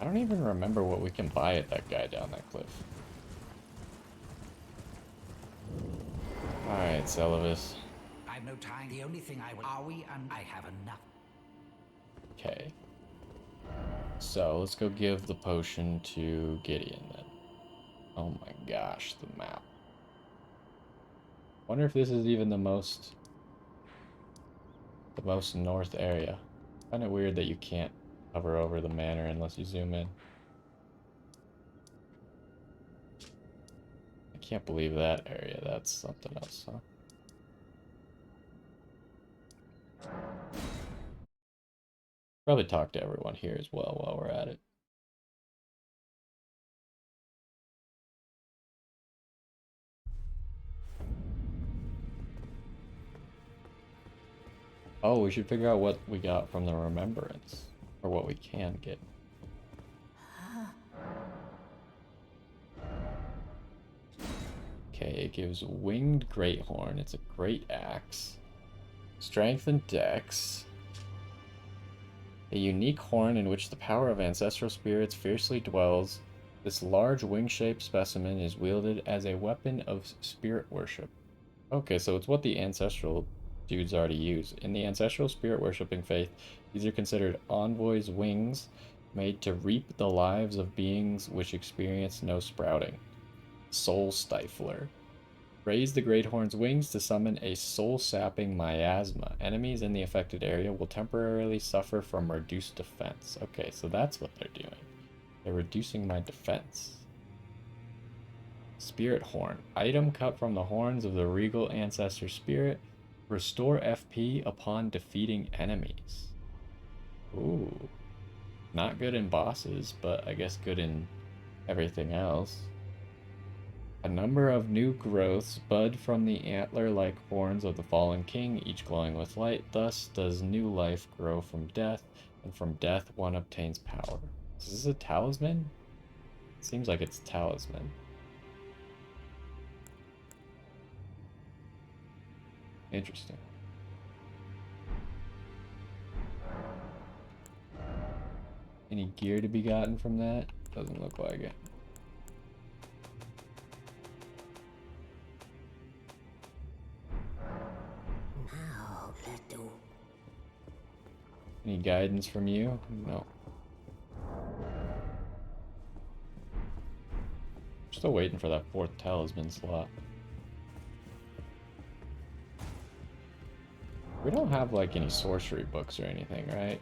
I don't even remember what we can buy at that guy down that cliff. Alright, Celavis. I've no time. The only thing I will... Are we? And I have enough. Okay. So, let's go give the potion to Gideon then. Oh my gosh, the map. Wonder if this is even the most north area. Kind of weird that you can't hover over the manor unless you zoom in. I can't believe that area. That's something else, huh? Probably talk to everyone here as well while we're at it. Oh, we should figure out what we got from the remembrance. Or what we can get. Okay, it gives Winged Greathorn. It's a great axe. Strength and Dex. A unique horn in which the power of ancestral spirits fiercely dwells. This large wing-shaped specimen is wielded as a weapon of spirit worship. Okay, so it's what the ancestral dudes already use. In the ancestral spirit worshipping faith, these are considered envoys' wings made to reap the lives of beings which experience no sprouting. Soul Stifler. Raise the Great Horn's wings to summon a soul-sapping miasma. Enemies in the affected area will temporarily suffer from reduced defense. Okay, so that's what they're doing. They're reducing my defense. Spirit Horn. Item cut from the horns of the regal ancestor spirit. Restore FP upon defeating enemies. Ooh. Not good in bosses, but I guess good in everything else. A number of new growths bud from the antler-like horns of the fallen king, each glowing with light. Thus does new life grow from death, and from death one obtains power. Is this a talisman? It seems like it's a talisman. Interesting. Any gear to be gotten from that? Doesn't look like it. Any guidance from you? No. Still waiting for that 4th talisman slot. We don't have like any sorcery books or anything, right?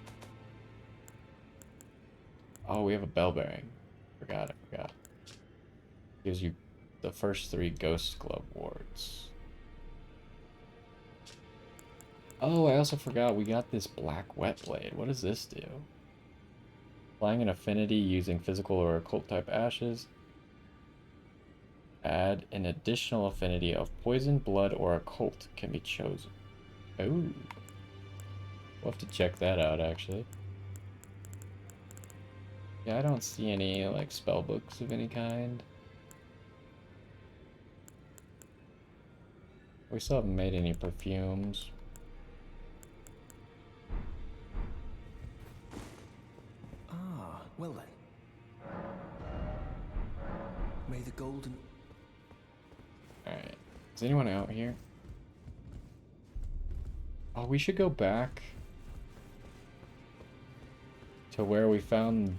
Oh, we have a bell bearing. Forgot. Gives you the first 3 ghost glove wards. Oh, I also forgot we got this black wet blade. What does this do? Applying an affinity using physical or occult type ashes. Add an additional affinity of poison, blood, or occult can be chosen. Oh. We'll have to check that out, actually. Yeah, I don't see any, like, spell books of any kind. We still haven't made any perfumes. Is anyone out here? Oh, we should go back to where we found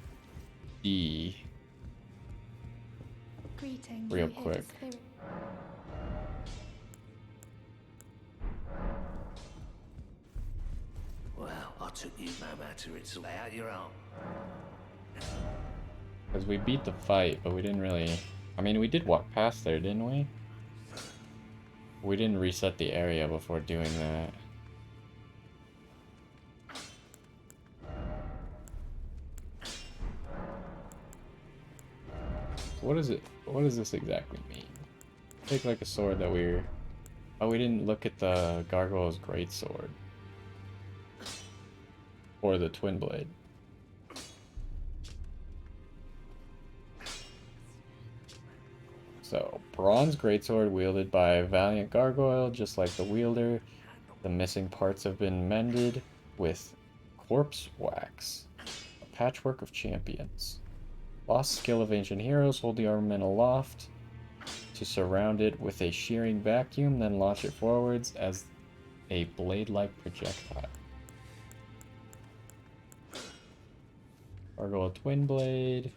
D Greetings, real you hear the quick. spirit. Well, I took you no matter it's lay out your own. Because we beat the fight, but we didn't really... I mean, we did walk past there, didn't we? We didn't reset the area before doing that. What is it? What does this exactly mean? Take like a sword that we're... Oh, we didn't look at the Gargoyle's greatsword. Or the twin blade. So, bronze greatsword wielded by a Valiant Gargoyle, just like the wielder. The missing parts have been mended with corpse wax. A patchwork of champions. Lost skill of ancient heroes, hold the armament aloft to surround it with a shearing vacuum, then launch it forwards as a blade-like projectile. Gargoyle twin blade.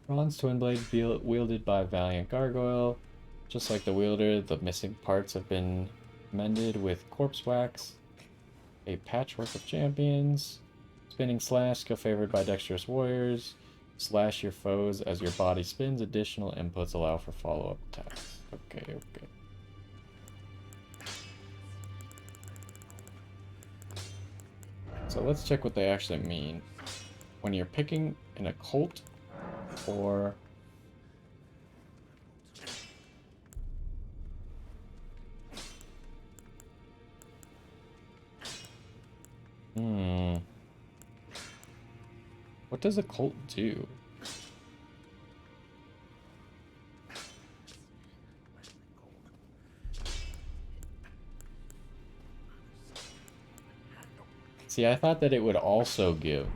Bronze twin blade wielded by Valiant Gargoyle. Just like the wielder, the missing parts have been mended with corpse wax. A patchwork of champions. Spinning slash, skill favored by dexterous warriors. Slash your foes as your body spins. Additional inputs allow for follow-up attacks. Okay, okay. So let's check what they actually mean. When you're picking an occult or... What does a cult do? See, I thought that it would also give...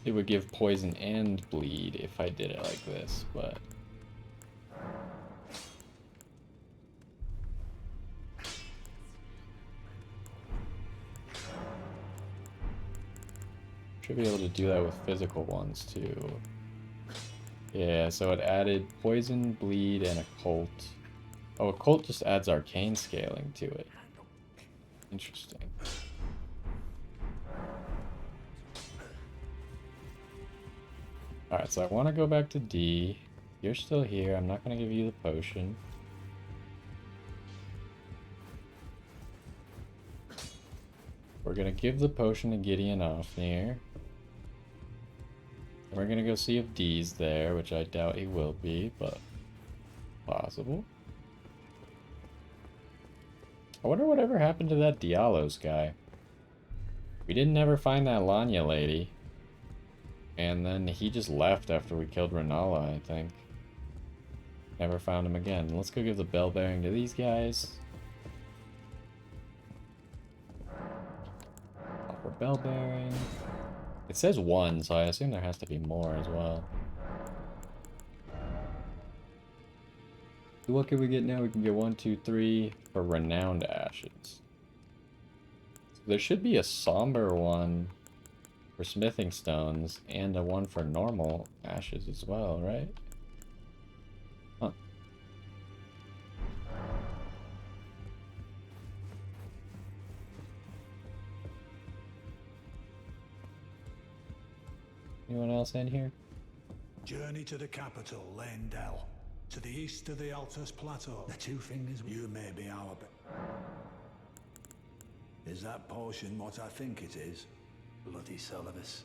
It would give poison and bleed if I did it like this, but... Should be able to do that with physical ones too. Yeah, so it added poison, bleed, and occult. Oh, occult just adds arcane scaling to it. Interesting. Alright, so I want to go back to D. You're still here. I'm not going to give you the potion. We're going to give the potion to Gideon Ofnir. And we're going to go see if D's there, which I doubt he will be, but possible. I wonder whatever happened to that Diallos guy. We didn't ever find that Lanya lady. And then he just left after we killed Renala, I think. Never found him again. Let's go give the bell bearing to these guys. Offer bell bearing. It says 1, so I assume there has to be more as well. So what can we get now? We can get 1, 2, 3 for renowned ashes. So there should be a somber one for smithing stones and a one for normal ashes as well, right? Huh. Anyone else in here? Journey to the capital, Lendell. To the east of the Altus Plateau. The two fingers. You may be our... Is that potion what I think it is? Bloody Solivus.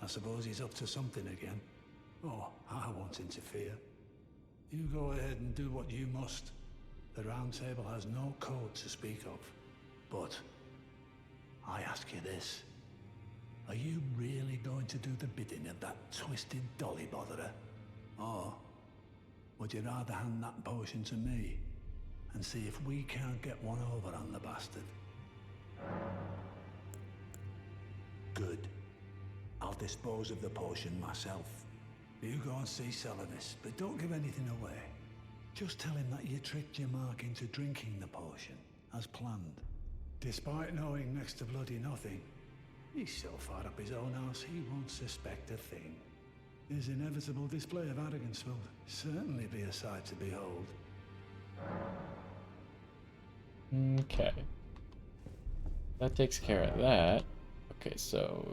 I suppose he's up to something again. Oh, I won't interfere. You go ahead and do what you must. The Round Table has no code to speak of. But I ask you this. Are you really going to do the bidding of that twisted dolly botherer? Or would you rather hand that potion to me and see if we can't get one over on the bastard? Good. I'll dispose of the potion myself. You go and see Celavis, but don't give anything away. Just tell him that you tricked your mark into drinking the potion, as planned. Despite knowing next to bloody nothing, he's so far up his own arse he won't suspect a thing. His inevitable display of arrogance will certainly be a sight to behold. Okay. That takes care of that. Okay, so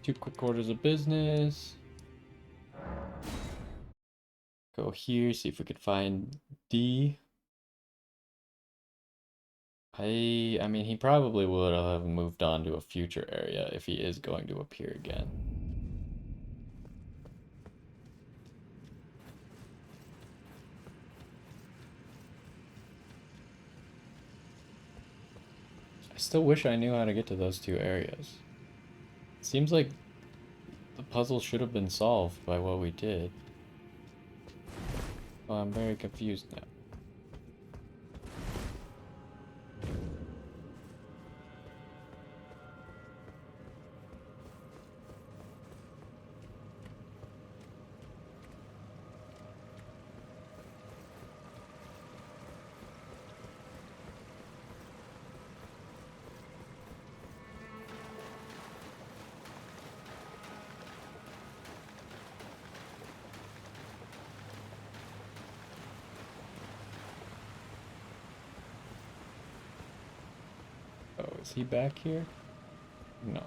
2 quick orders of business. Go here, see if we could find D. I mean, he probably would have moved on to a future area if he is going to appear again. I still wish I knew how to get to those 2 areas. Seems like the puzzle should have been solved by what we did. Well, I'm very confused now. Oh, is he back here? No.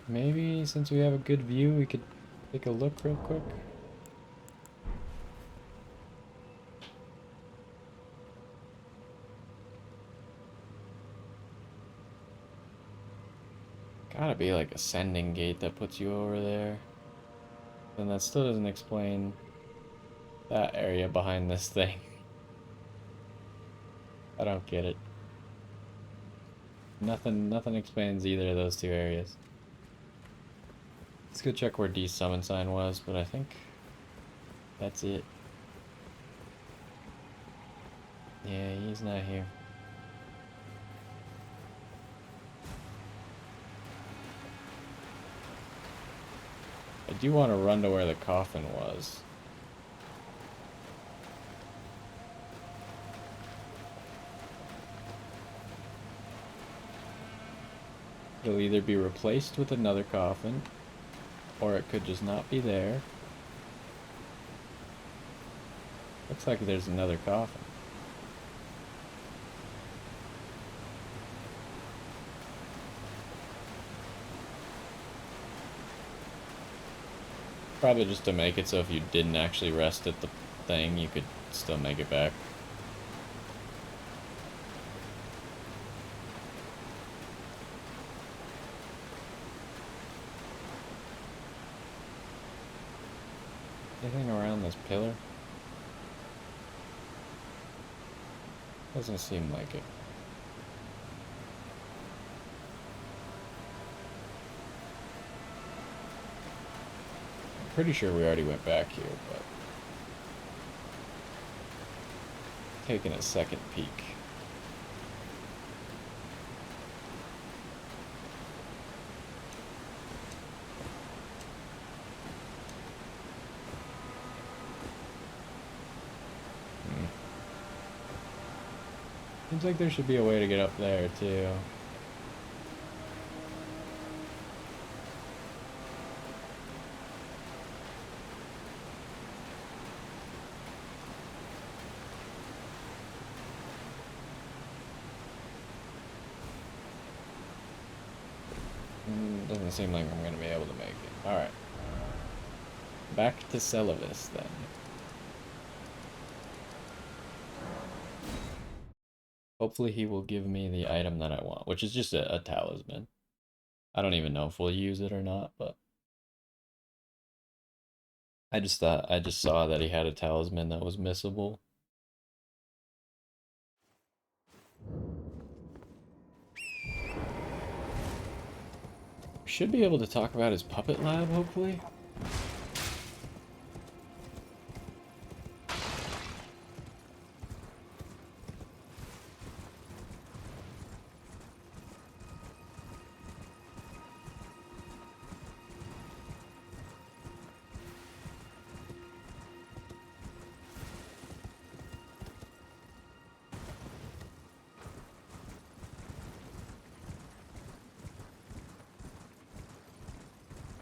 Maybe since we have a good view, we could take a look real quick. Gotta be like a sending gate that puts you over there. And that still doesn't explain that area behind this thing. I don't get it. Nothing explains either of those 2 areas. Let's go check where D's summon sign was, but I think that's it. Yeah, he's not here. I do want to run to where the coffin was. It'll either be replaced with another coffin, or it could just not be there. Looks like there's another coffin. Probably just to make it so if you didn't actually rest at the thing, you could still make it back. Anything around this pillar? Doesn't seem like it. I'm pretty sure we already went back here, but taking a second peek. Seems like there should be a way to get up there, too. Doesn't seem like I'm going to be able to make it. Alright. Back to Celavis, then. Hopefully he will give me the item that I want, which is just a talisman. I don't even know if we'll use it or not, but I just saw that he had a talisman that was missable. We should be able to talk about his puppet lab, hopefully.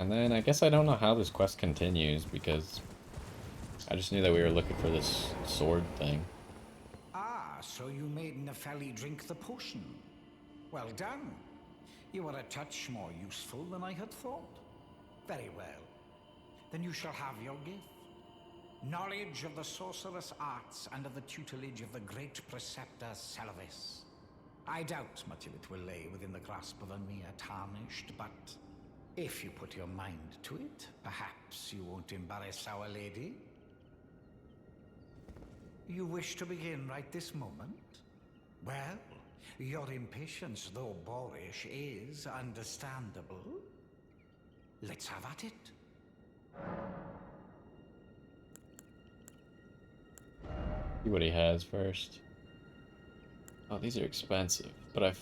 And then I guess I don't know how this quest continues because I just knew that we were looking for this sword thing. Ah, so you made Nepheli drink the potion. Well done. You are a touch more useful than I had thought. Very well. Then you shall have your gift. Knowledge of the sorcerous arts under the tutelage of the great preceptor Selvis. I doubt much of it will lay within the grasp of a mere tarnished, but if you put your mind to it, perhaps you won't embarrass Our Lady. You wish to begin right this moment? Well, your impatience, though boorish, is understandable. Let's have at it. See what he has first. Oh, these are expensive, but I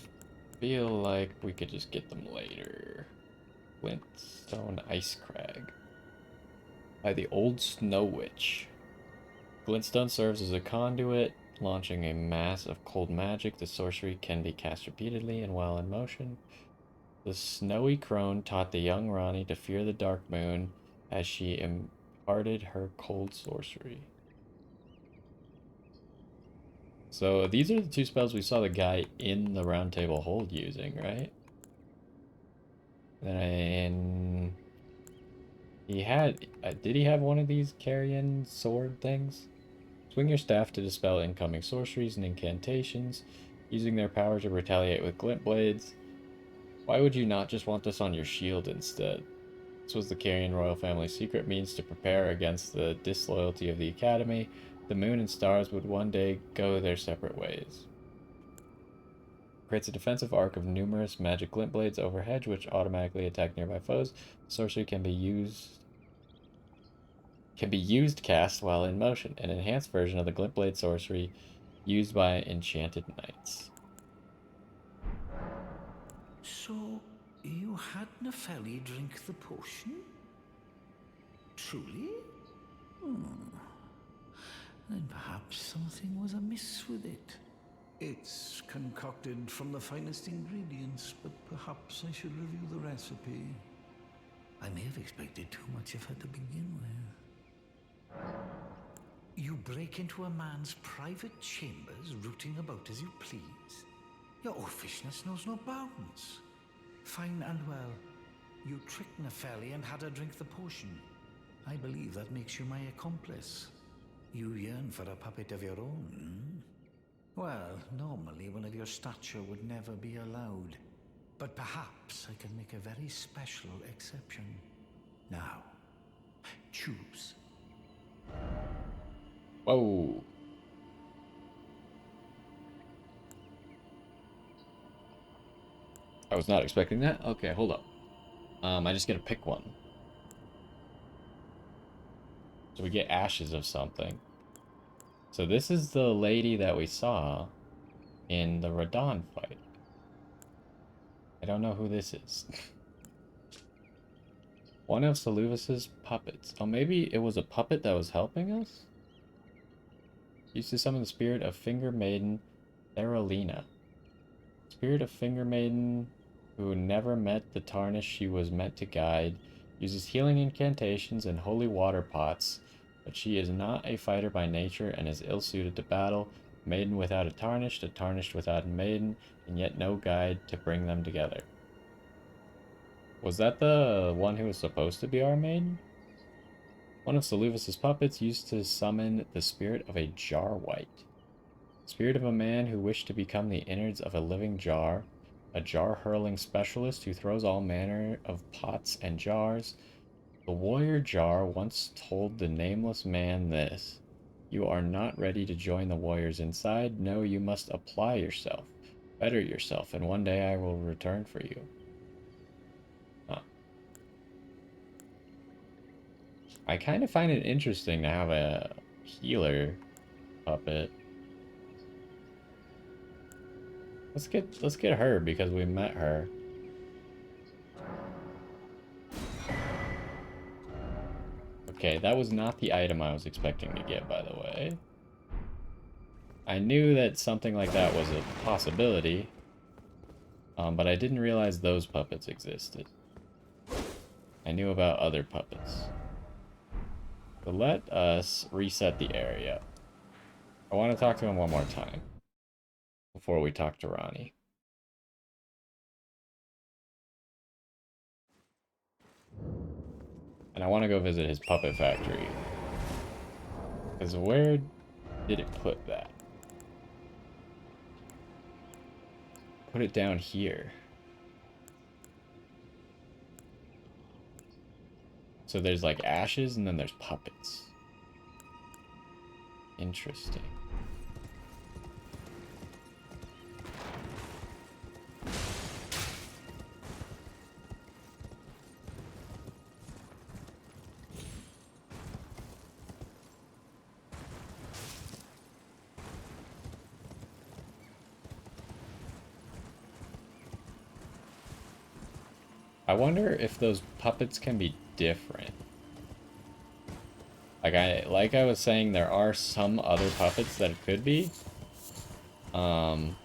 feel like we could just get them later. Glintstone Ice Crag by the Old Snow Witch. Glintstone serves as a conduit, launching a mass of cold magic. The sorcery can be cast repeatedly and while in motion. The snowy crone taught the young Rani to fear the dark moon as she imparted her cold sorcery. So these are the two spells we saw the guy in the round table hold using, right? Then he had, did he have one of these carrion sword things? Swing your staff to dispel incoming sorceries and incantations, using their power to retaliate with glint blades. Why would you not just want this on your shield instead? This was the Carrion royal family's secret means to prepare against the disloyalty of the Academy. The moon and stars would one day go their separate ways. Creates a defensive arc of numerous magic glint blades overhead, which automatically attack nearby foes. Sorcery can be used cast while in motion, an enhanced version of the glint blade sorcery used by enchanted knights. So, you had Nepheli drink the potion? Truly? Then perhaps something was amiss with it. It's concocted from the finest ingredients, but perhaps I should review the recipe. I may have expected too much of her to begin with. You break into a man's private chambers, rooting about as you please. Your oafishness knows no bounds. Fine and well. You tricked Nepheli and had her drink the potion. I believe that makes you my accomplice. You yearn for a puppet of your own. Well, normally one of your stature would never be allowed. But perhaps I can make a very special exception. Now, choose. Whoa. I was not expecting that. Okay, hold up. I just get to pick one. So we get ashes of something. So this is the lady that we saw in the Radon fight. I don't know who this is. One of Saluvis's puppets. Oh, maybe it was a puppet that was helping us? Used to summon the spirit of Finger Maiden Theralina. Spirit of Finger Maiden who never met the tarnish she was meant to guide. Uses healing incantations and holy water pots. But she is not a fighter by nature and is ill-suited to battle. Maiden without a tarnished without a maiden, and yet no guide to bring them together. Was that the one who was supposed to be our maiden? One of Saluvis's puppets used to summon the spirit of a jar wight. Spirit of a man who wished to become the innards of a living jar. A jar-hurling specialist who throws all manner of pots and jars. The warrior jar once told the nameless man this: "You are not ready to join the warriors inside. No, you must apply yourself, better yourself, and one day I will return for you." Huh. I kind of find it interesting to have a healer puppet. Let's get her because we met her. Okay, that was not the item I was expecting to get, by the way. I knew that something like that was a possibility, but I didn't realize those puppets existed. I knew about other puppets. So let us reset the area. I want to talk to him one more time before we talk to Ronnie. And I want to go visit his puppet factory. Because where did it put that? Put it down here. So there's like ashes and then there's puppets. Interesting. I wonder if those puppets can be different. Like I was saying, there are some other puppets that it could be. But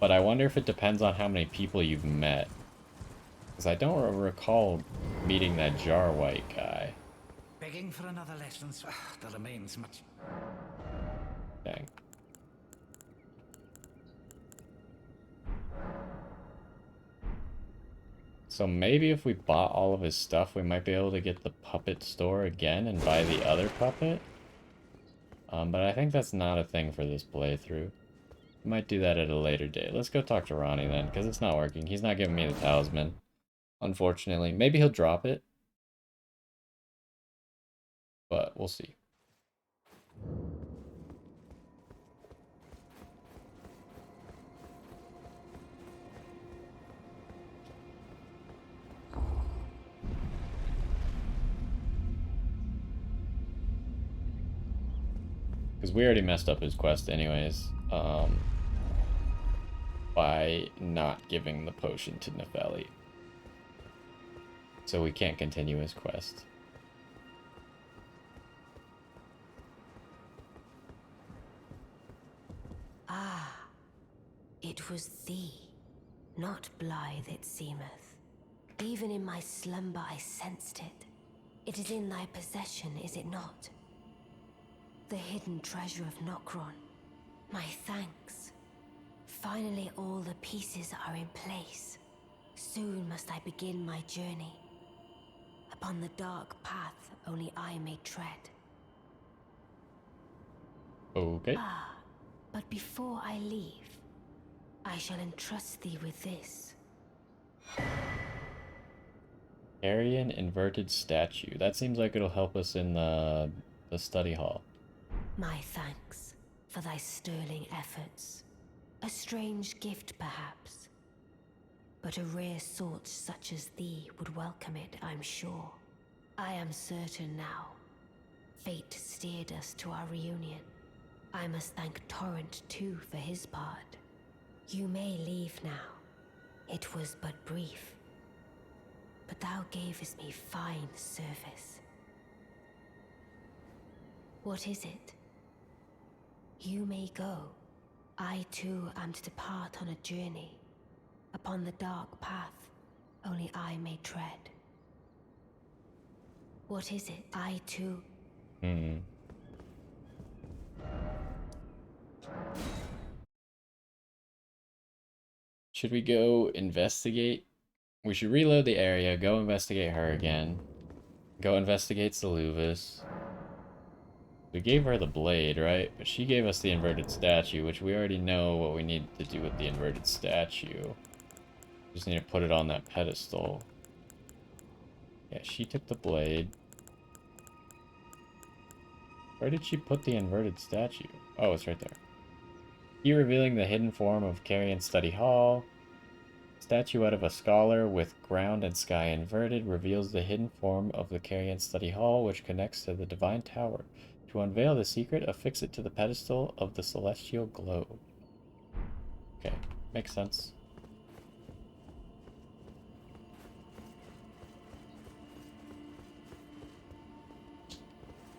I wonder if it depends on how many people you've met. Because I don't recall meeting that jar white guy. Begging for another lesson. There remains much. Dang. So maybe if we bought all of his stuff, we might be able to get the puppet store again and buy the other puppet. But I think that's not a thing for this playthrough. We might do that at a later date. Let's go talk to Ronnie then, because it's not working. He's not giving me the talisman, unfortunately. Maybe he'll drop it. But we'll see. Because we already messed up his quest anyways, by not giving the potion to Nefeli. So we can't continue his quest. Ah, it was thee, not blithe it seemeth. Even in my slumber I sensed it. It is in thy possession, is it not? The hidden treasure of Nokron. My thanks. Finally all the pieces are in place. Soon must I begin my journey. Upon the dark path only I may tread. Okay. Ah, but before I leave, I shall entrust thee with this. Aryan inverted statue. That seems like it'll help us in the study hall. My thanks for thy sterling efforts. A strange gift, perhaps. But a rare sort such as thee would welcome it, I'm sure. I am certain now. Fate steered us to our reunion. I must thank Torrent, too, for his part. You may leave now. It was but brief. But thou gavest me fine service. What is it? You may go. I too am to depart on a journey. Upon the dark path, only I may tread. What is it? I too... Should we go investigate? We should reload the area, go investigate her again. Go investigate Saluvis. We gave her the blade, right? But she gave us the inverted statue, which we already know what we need to do with the inverted statue. Just need to put it on that pedestal. Yeah, she took the blade. Where did she put the inverted statue? Oh, it's right there. Key revealing the hidden form of Carrion Study Hall. Statuette of a scholar with ground and sky inverted reveals the hidden form of the Carrion Study Hall, which connects to the Divine Tower. To unveil the secret, affix it to the pedestal of the celestial globe. Okay, makes sense.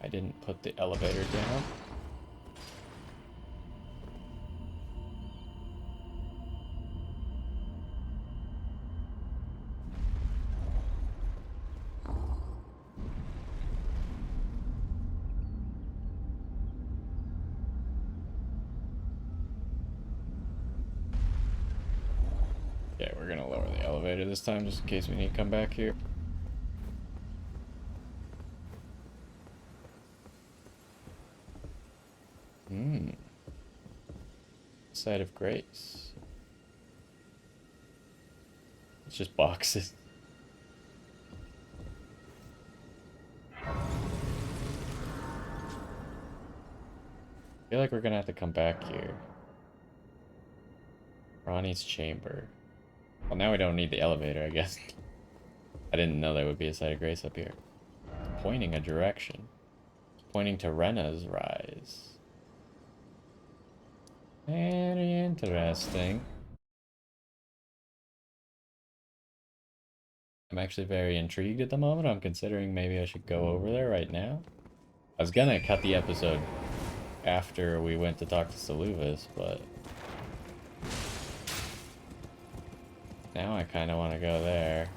I didn't put the elevator down. Okay, we're gonna lower the elevator this time just in case we need to come back here. Site of Grace. It's just boxes. I feel like we're gonna have to come back here. Ronnie's chamber. Well, now we don't need the elevator, I guess. I didn't know there would be a site of grace up here. It's pointing a direction. It's pointing to Rena's rise. Very interesting. I'm actually very intrigued at the moment. I'm considering maybe I should go over there right now. I was gonna cut the episode after we went to talk to Saluvis, but now I kind of want to go there.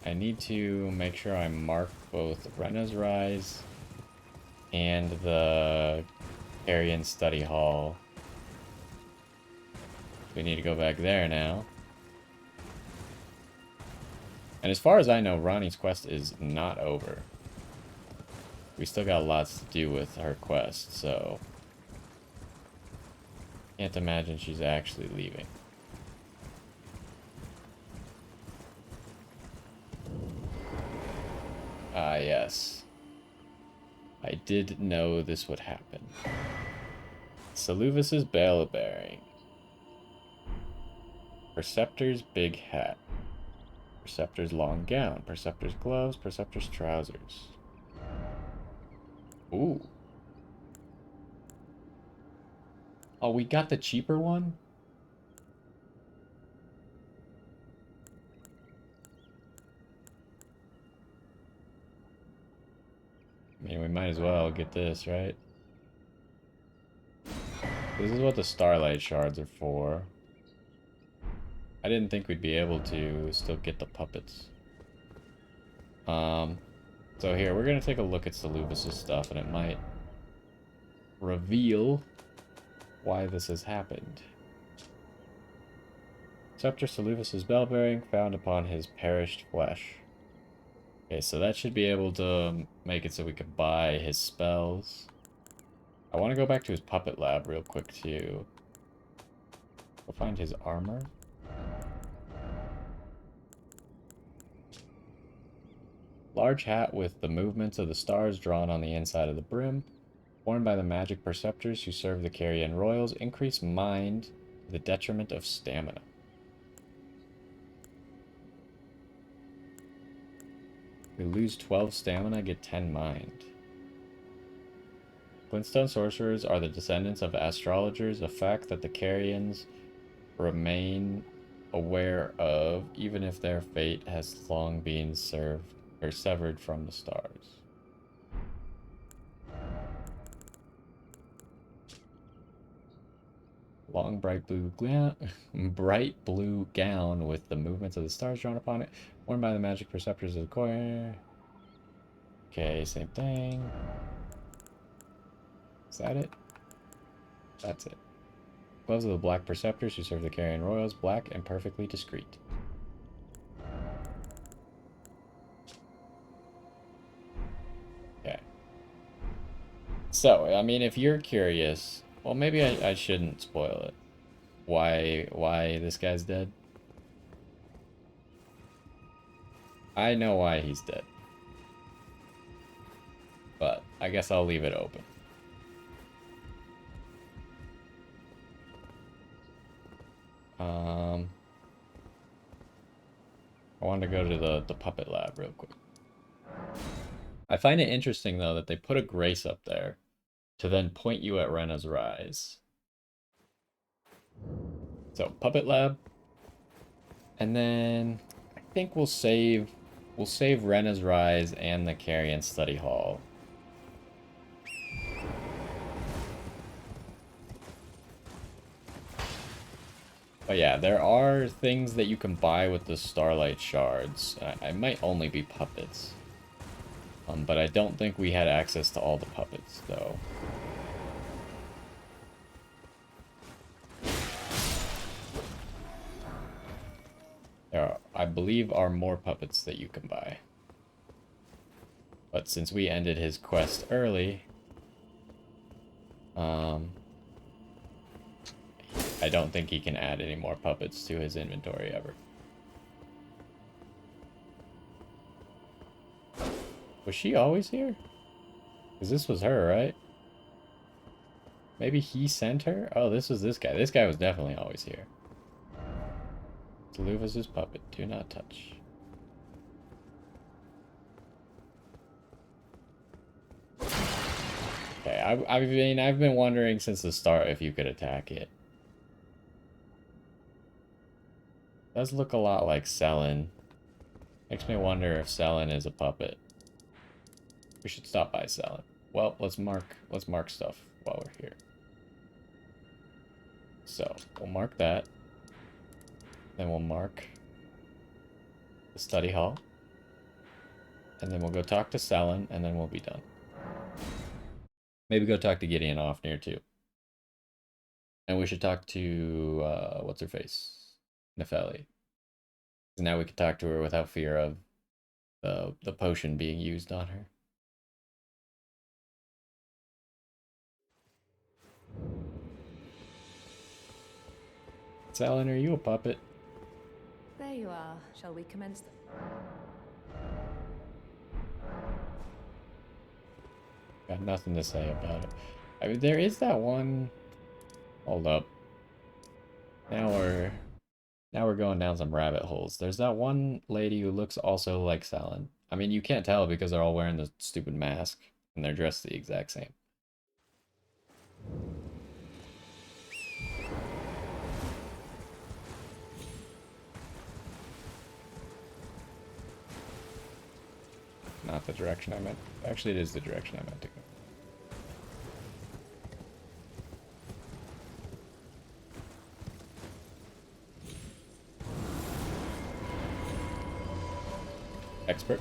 I need to make sure I mark both Rena's Rise and the Carrion Study Hall. We need to go back there now. And as far as I know, Ronnie's quest is not over. We still got lots to do with her quest, so can't imagine she's actually leaving. Ah, yes. I did know this would happen. Saluvis's bell bearing. Perceptor's big hat. Perceptor's long gown. Perceptor's gloves. Perceptor's trousers. Ooh. Oh, we got the cheaper one? I mean, we might as well get this, right? This is what the Starlight Shards are for. I didn't think we'd be able to still get the puppets. So here, we're going to take a look at Saluvis' stuff, and it might reveal why this has happened. Scepter Saluvis' bell bearing found upon his perished flesh. Okay, so that should be able to make it so we can buy his spells. I want to go back to his puppet lab real quick, too. We'll find his armor. Large hat with the movements of the stars drawn on the inside of the brim. Worn by the magic perceptors who serve the Carrion Royals. Increase mind to the detriment of stamina. We lose 12 stamina, get 10 mind. Glintstone sorcerers are the descendants of astrologers, a fact that the Carrions remain aware of, even if their fate has long been severed from the stars. Long bright blue gown with the movements of the stars drawn upon it, worn by the magic perceptors of the choir. Okay, same thing. Is that it? That's it. Gloves of the black perceptors who serve the Carrion Royals, black and perfectly discreet. Okay. So, I mean, if you're curious, well, maybe I shouldn't spoil it. Why this guy's dead? I know why he's dead. But I guess I'll leave it open. I wanted to go to the puppet lab real quick. I find it interesting, though, that they put a grace up there to then point you at Rena's Rise. So, puppet lab. And then I think we'll save Rena's Rise and the Carrion Study Hall. But yeah, there are things that you can buy with the Starlight Shards. I might only be puppets. But I don't think we had access to all the puppets, though. I believe, are more puppets that you can buy. But since we ended his quest early, I don't think he can add any more puppets to his inventory ever. Was she always here? Because this was her, right? Maybe he sent her? Oh, this was this guy. This guy was definitely always here. Deluvas' puppet. Do not touch. Okay, I mean, I've been wondering since the start if you could attack it. Does look a lot like Selin. Makes me wonder if Selin is a puppet. We should stop by Selin. Well, let's mark stuff while we're here. So, we'll mark that. Then we'll mark the study hall. And then we'll go talk to Selin, and then we'll be done. Maybe go talk to Gideon Ofnir too. And we should talk to, what's her face? Nefeli. Now we can talk to her without fear of the potion being used on her. Selin, are you a puppet? There you are. Shall we commence the... Got nothing to say about it. I mean, there is that one... Hold up. Now we're going down some rabbit holes. There's that one lady who looks also like Selin. I mean, you can't tell because they're all wearing the stupid mask and they're dressed the exact same. Not the direction I meant. Actually, it is the direction I meant to go. Expert.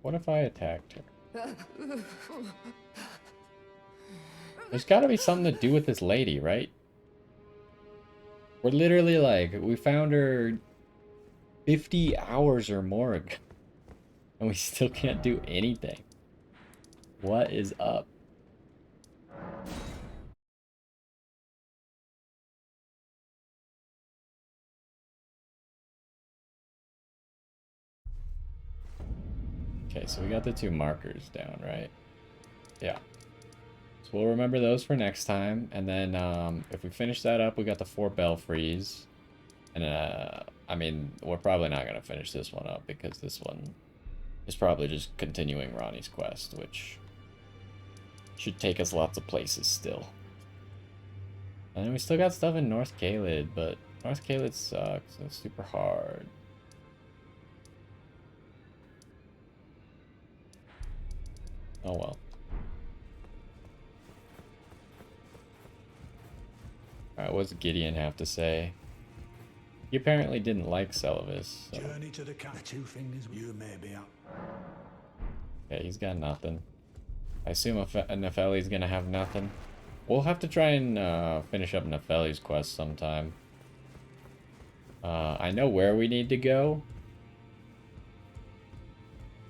What if I attacked her? There's gotta be something to do with this lady, right? We're literally like, we found her 50 hours or more ago. And we still can't do anything. What is up? Okay, so we got the 2 markers down, right? Yeah. So we'll remember those for next time. And then if we finish that up, we got the 4 belfries. And I mean, we're probably not going to finish this one up because this one is probably just continuing Ronnie's quest, which should take us lots of places still. And then we still got stuff in North Caelid, but North Caelid sucks. It's super hard. Oh well. Alright, what does Gideon have to say? He apparently didn't like Celivis. So. Journey to the cat, 2 fingers you may be out. Yeah, he's got nothing. I assume Nefeli's gonna have nothing. We'll have to try and finish up Nefeli's quest sometime. I know where we need to go.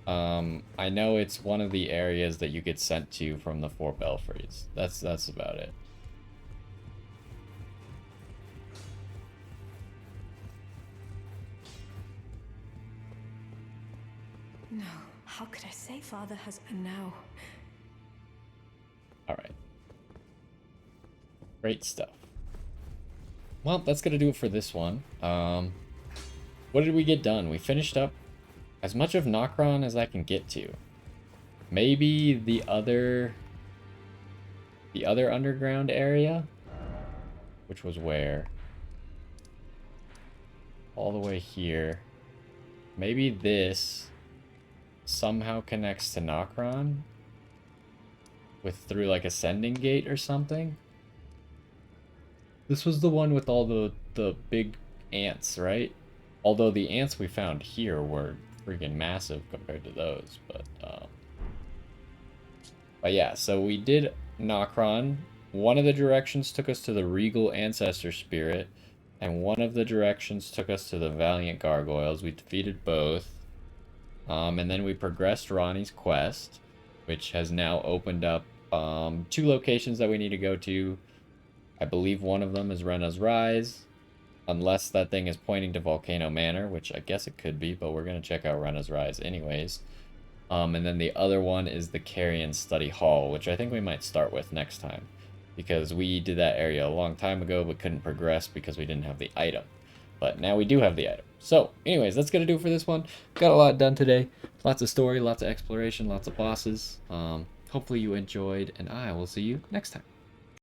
I know it's one of the areas that you get sent to from the 4 belfries. That's about it. No. How could I say Father has... now? Alright. Great stuff. Well, that's gonna do it for this one. What did we get done? We finished up as much of Nokron as I can get to. Maybe the other underground area, which was where? All the way here. Maybe this somehow connects to Nokron through like a sending gate or something. This was the one with all the big ants, right? Although the ants we found here were freaking massive compared to those. But yeah, so we did Nokron. One of the directions took us to the Regal Ancestor Spirit, and one of the directions took us to the Valiant Gargoyles. We defeated both. And then we progressed Ronnie's quest, which has now opened up 2 locations that we need to go to. I believe one of them is Rena's Rise, unless that thing is pointing to Volcano Manor, which I guess it could be, but we're going to check out Rena's Rise anyways. And then the other one is the Carrion Study Hall, which I think we might start with next time, because we did that area a long time ago but couldn't progress because we didn't have the item. But now we do have the item. So, anyways, that's going to do it for this one. Got a lot done today. Lots of story, lots of exploration, lots of bosses. Hopefully you enjoyed, and I will see you next time.